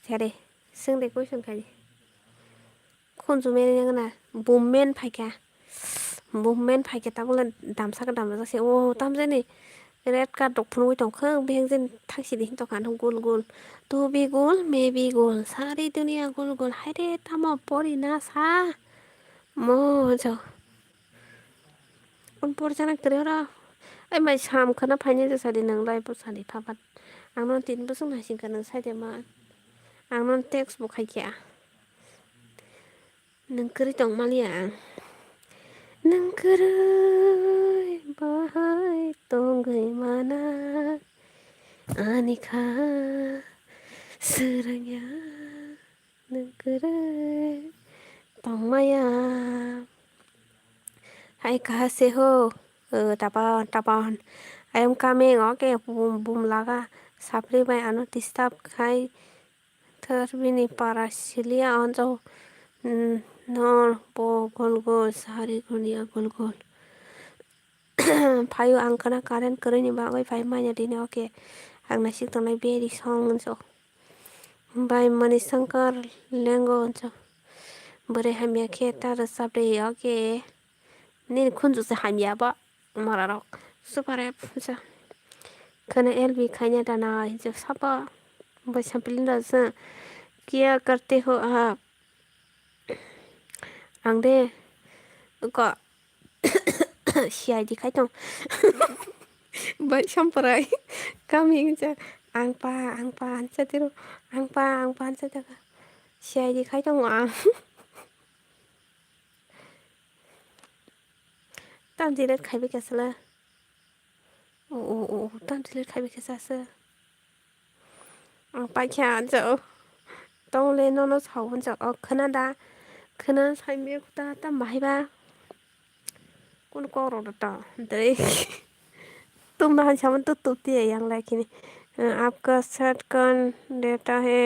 सेरे सोंदे कुइसन खालि खुनजु मेरे नांगोना बुममेन फायखा ताबोला दामसाखौ दामना जासे अ तामजेनि रेड कार्ड फुनबाय दंखों बेहां थांसिदि हिनथखान गुल गुल तू भी गुल मैं भी गुल सारी दुनिया गुल गुल हाय रे तामा परी ना सा मोजां उनपर जाना करेरा ओइ माइ सामखौना फायनो जोसादि नोंलाय बुसादि फाफाद आंनो तिनबो सोंनो हासिंखा नों सायदे मा आंनो टेक्स्ट बुक हायखाया नों करै दं मालिया नों करै बाहाय दं गैमाना आनिखा 사랑이야 너그를 tongmaya hay cá xe hô taban I am coming okay boom boom laga sapri by ano disturb khai termini parasilia onjo no bo gol gol sari gunia gol gol payu angkana karen kereni bagai pai manya dini okay ang nasik tonai beri song onjo by mani sankar lengo onjo bere hamya kheta sapri okay nin kunju se hamya ba mararok super app खाना LB खाने Dana जब सब बसपलिन से क्या करते हो आप आंदे को सियाई दिखाई दं बसमपराय kamiจะang pa ansa tiro ang pa ansa daga siya di khai dong ang tam dilet khai be kasala o tam dilet khai be kasasa ang pa kya jo tong le no no chau hon jo khana da khana sai me ta tam bai ba con co rồi đó đấy तुम ना हम तो तुती है yang like आपका set कौन data है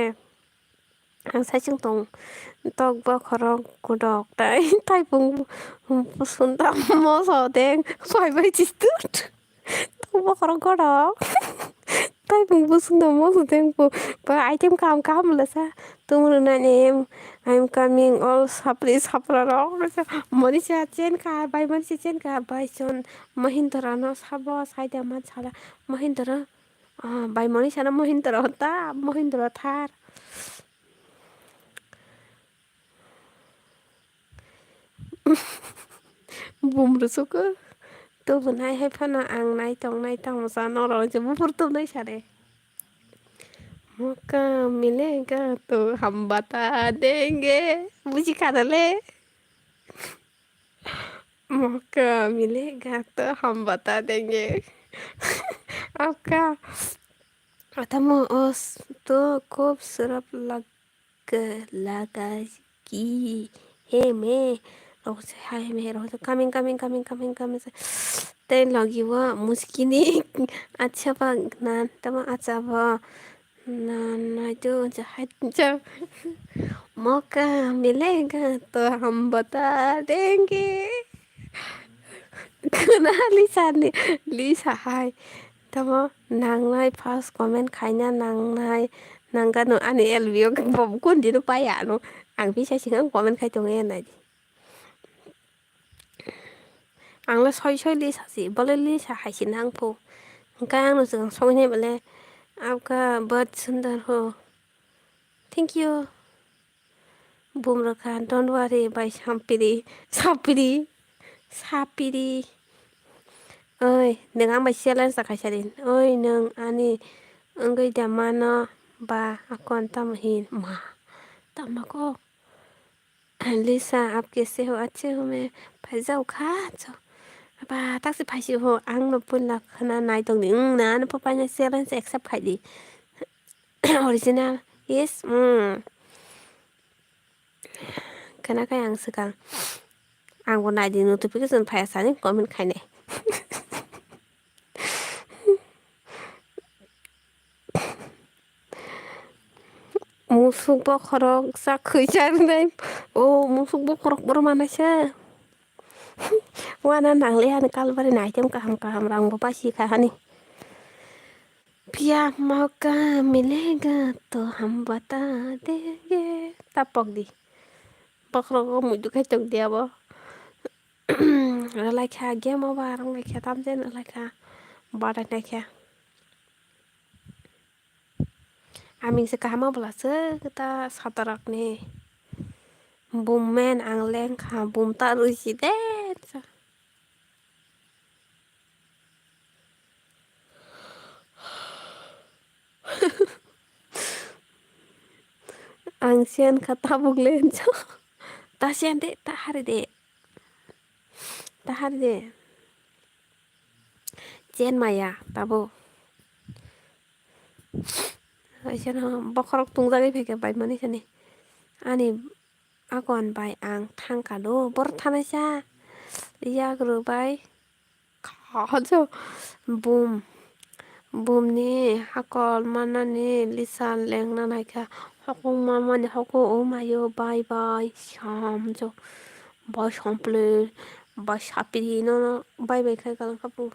ang sai chung tong tok ba khorok kudok tai tai pung sun ta mo so deng phai bai chi tut tok ba khorok kodok tai pung sun ta mo so deng po ba item kam la sa tum na name I'm coming all sapli sapra ro mori cha chen ka bai mori cha chen ka bai son mahindra no sabo sai da ma chala mahindra bai mori cha na mahindra ta mahindra thar bùm rồi số cơ tôi vừa nay hay phân là ăn nay tông sao nó rồi chứ bút tôi đấy sao đấy maka milega to हम बता देंगे मुझे खा ले मौका मिलेगा तो हम बता देंगे आपका प्रथम ओस तो खूबसूरत लगा की है मैं रोज हाय मैं रोज coming tên lagi wa muskini अच्छा बा ना तमा अच्छा बा ना ना जो जहाँ जब मौका मिलेगा तो हम बता देंगे ना लिसा हाय tama nangnai first comment khanya nangnai nangano ani elvio bom kun di no paya no ang bisa singang comment khai tong en nai ang la soi lisa si bole lisa hai sin hang pho kang no jeng song ne bale आपका बहुत सुंदर हो thank you Bum रखा don't worry बाय सापिरी ओइ नों आंबाय challenge जाखायसारिन ओइ नों आनि ओंगै दामानो बा अकन तमहिन मा तमको लिसा आप कैसे हो अच्छे हो मैं फाइजाव खा बा ताक्से फाइसि हो आं न पुनला खना नाय दंनि ना न पपायना चेलेन्ज एक्सेप्ट खाइदि original yes खोनाखाय आं सिगां आंबो नायदि नटिफिकेसन फायासानि कमेन्ट खायनाय मुसुक बखरक जाखैजानाय मुसुक बखरक बरमानायसो वाना नांलेहानो कालबारि नायतेम kaham rangbo pasi kahani पिया मौका मिलेगा तो हम बता देंगे tapok di bokro mudu kai tok dia bo like game barang like tamjen like bada like aming se kahama blase kita satarak ne bumen ang leng kha bum ta rusi de ang sian kata buglen cho ta sian de ta hari de chen maya tabo Isano bokhorok tungjagui phaikhe mani sani ani akon bai ang thangkado bor thanaisa yagrwbai khajo boom boomni hakol manani lisa lengna naikha hokong mamani hoko omayo bai bai samjo bai sample bai sapri no bai bai khai kalang kapu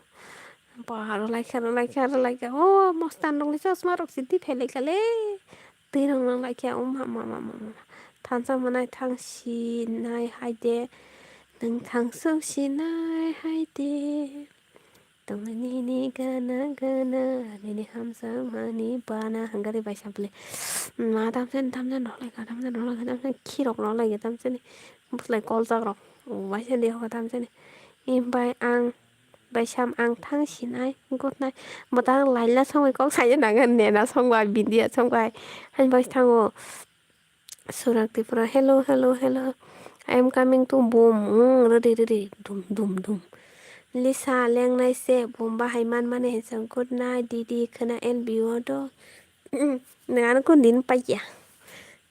aro laika oh mostan rokni chosma rok si diphailaikale twi rok nang laikha mama thansa manai thang sinai haide nोंथां सौसिनाय हायदे तंनि गाना गाना नि हामसा मानि बाना hangari bai sample ma tamsen tamsen khirok no lai tamsen buslai koljak rok bai sende ho tamsen imbai ang bai sam ang thang sinai good night motang laila songoi kok sai nangan nena songbai bindia songbai han bai thango surak tripura hello hello hello I am coming to boom ready dum Lisa lengnai se bomba haiman mane hesang good night didi khana LBO do nana ko din paya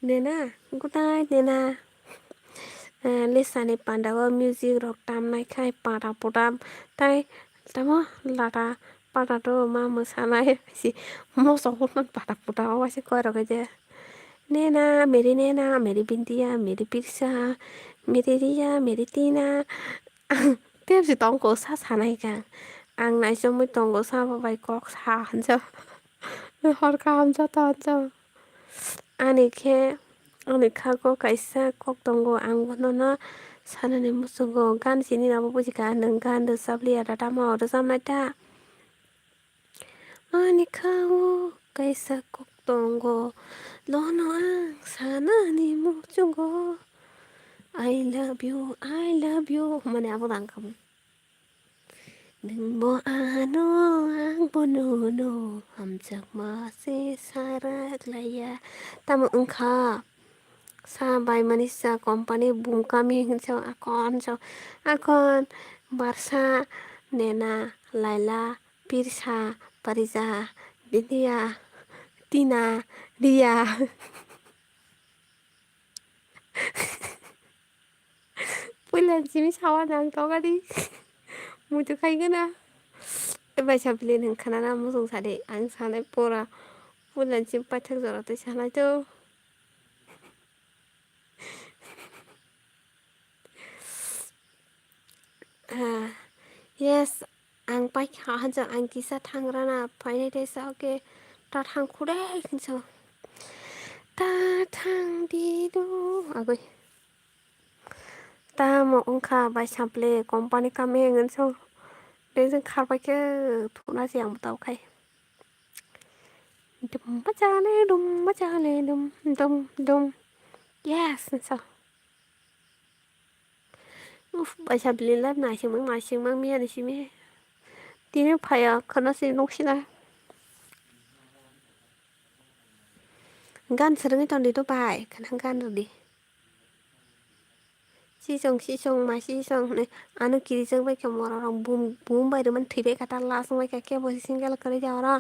nena good night nena Lisa ni pandawa music rock tam nai khai pada podam tai tamo lata pada to ma musanai si moso hotman pada poda wasi koi roke je नैना मेरी बिंदिया मेरी पिरसा मेरी रिया मेरी टीना तेमsi tongko sa sanaika ang naisomoi tongo sababai kok sa hanjo horka hamja ta hanjo ani khago kaisa kok tongo ang bonono sanani musungo gan sini nabo bujika nang gan do sabli ada tama odo samnai ta ani khago kaisa kok tongo lono ang sanani musungo I love you mane abo dang kamu Đừng bỏ ano ang bonono hamjak mase sarak laya tamo engkha sa bai manisa company boom kami hinso akon barsa nena laila pirsa parisa bindia tina ria pulan simi sawa nang togadi mutu kaigana bai sapile nang khanana musung sade ang sanai pora pulan sim pathak jora tai sanai to yes ang pai kha hanjo ang kisa thangrana painai te sa oke ta thang khure kinso ta thang di do agoi ta mo ongkha bai sample company kame ngonso बेजों खारबायखो थुना सिगां दावखाय dumma chale dum yes so uf baisa blila nasimang mi ani simi tini phaya khana si noksina gan sereng tondi to bai kan gan di sisong ne anu kiri jang bai ka mora rong bum bai man thire kata la song bai ka ke bosi single kare jawara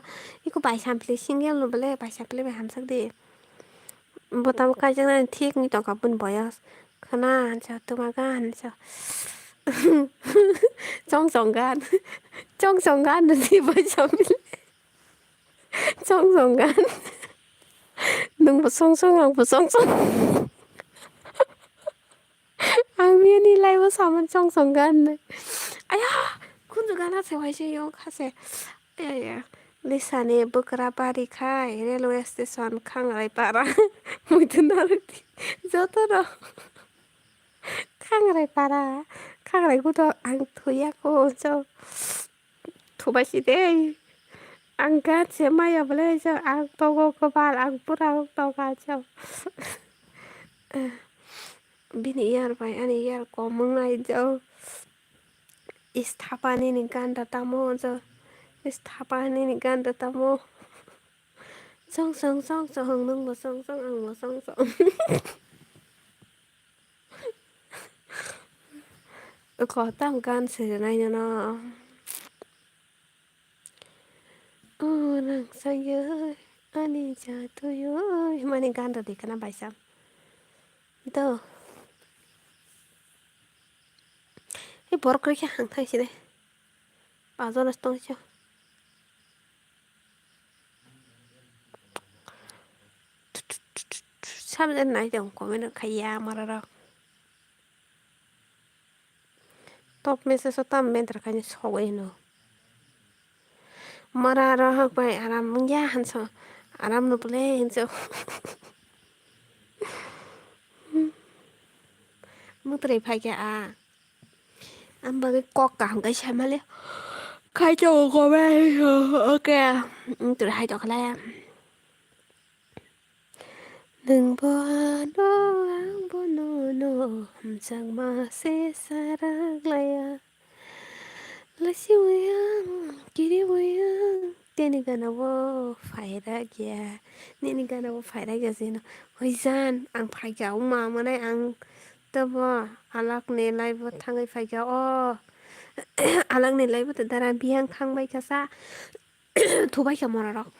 iku bai sample single no bele bai sample bai hamsak de botam ka jang na thik ni to ka bun boyas khana cha to ma gan cha trong song gan di bai sample trong gan nung bo song ang bo song ang mi lai bo saman trong gan aya kunju gana se wai se yo khase aya Lisane bukra bari khai railway station khangrai para muitunaro jotoro khangrai para khangrai ko to ang thuya ko so thubasi de ang ga che maya bole so ang togo ko bal ang pura toga so bini yar bai ani yar ko mangai jo istapani ni ganda tamo jo istapani ni ganda tamo song nung mo song ang mo song có tam gan se nai no nang sa ye Ani jatuh mana ganda deh kena baisam itu borok kerja hang thai sih deh azon astong sih sao đến này dòng của mình khai ya mà ra top mesa so tam mentra kanya so no mara ra hak pai aram ya han so aram no play han so mutre phai ka am ba cái co cảm cái sai mà le khai cho ko ba ok từ hai cho khai đừng bono ang bono no sang ma se sarag Lasiwayang, kiriwayang, tinigana wo, faida kya, ninigana wo faida kya sino. Hoizan, ang faida uma manay ang tabo, alak nilay bo tangay faida o, alak nilay bo tadaran biyang kang bay kasa, tubay ka morarok,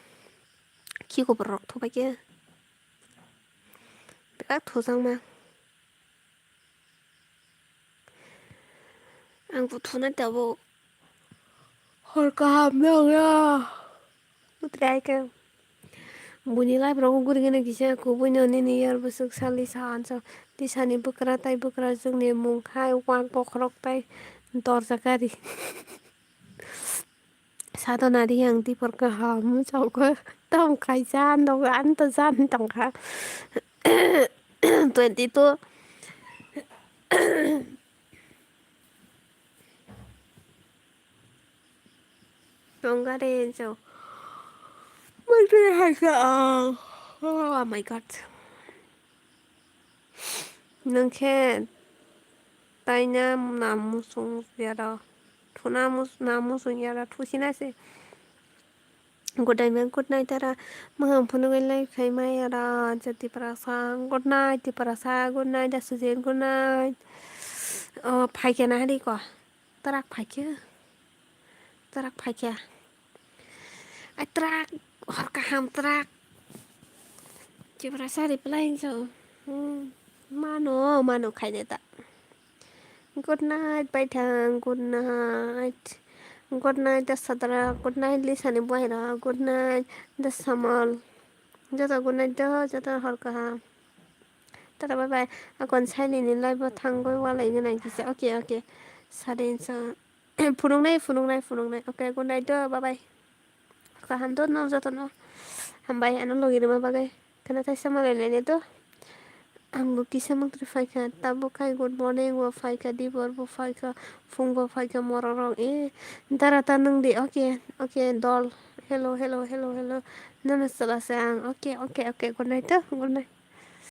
kiko borok tubay kya, birak tusang ma, ang butunan tabo, horka hamdang ya, utray ka. Bunyilah berangku gini kisah kubunya ini yar besuk sali sahansa di sana bukra tai bukra zung ne mungkai wang pokrok tai tor sakari satu nadi yang di perkaham cakap tong kaisan tong antasan tong ka 22 tong kare so oh my god nung khe taina namusung yara namusung yara thusina se good night tara mga puno like kay mayara jati parasang good night ti parasa good night asujen good night phaike na di ko tarak phaike ai tarak har ka ham tarak ti parasa reply so mano khai deta good night pai thang good night the sadra good night lisani boyra good night the samal jata good night jata har ka ham tara bye bye akon saini ni live thangoi walai ngai kise okay sarin sa phunungnai okay good night bye bye ka ham to no jata no hambai ano logi ma bagai kana tai sama lele to ang kisa magtri faika tabo kai good morning wo faika di bor bo faika fung bo faika mororong tara tanung di okay dol hello nana sala sang okay good night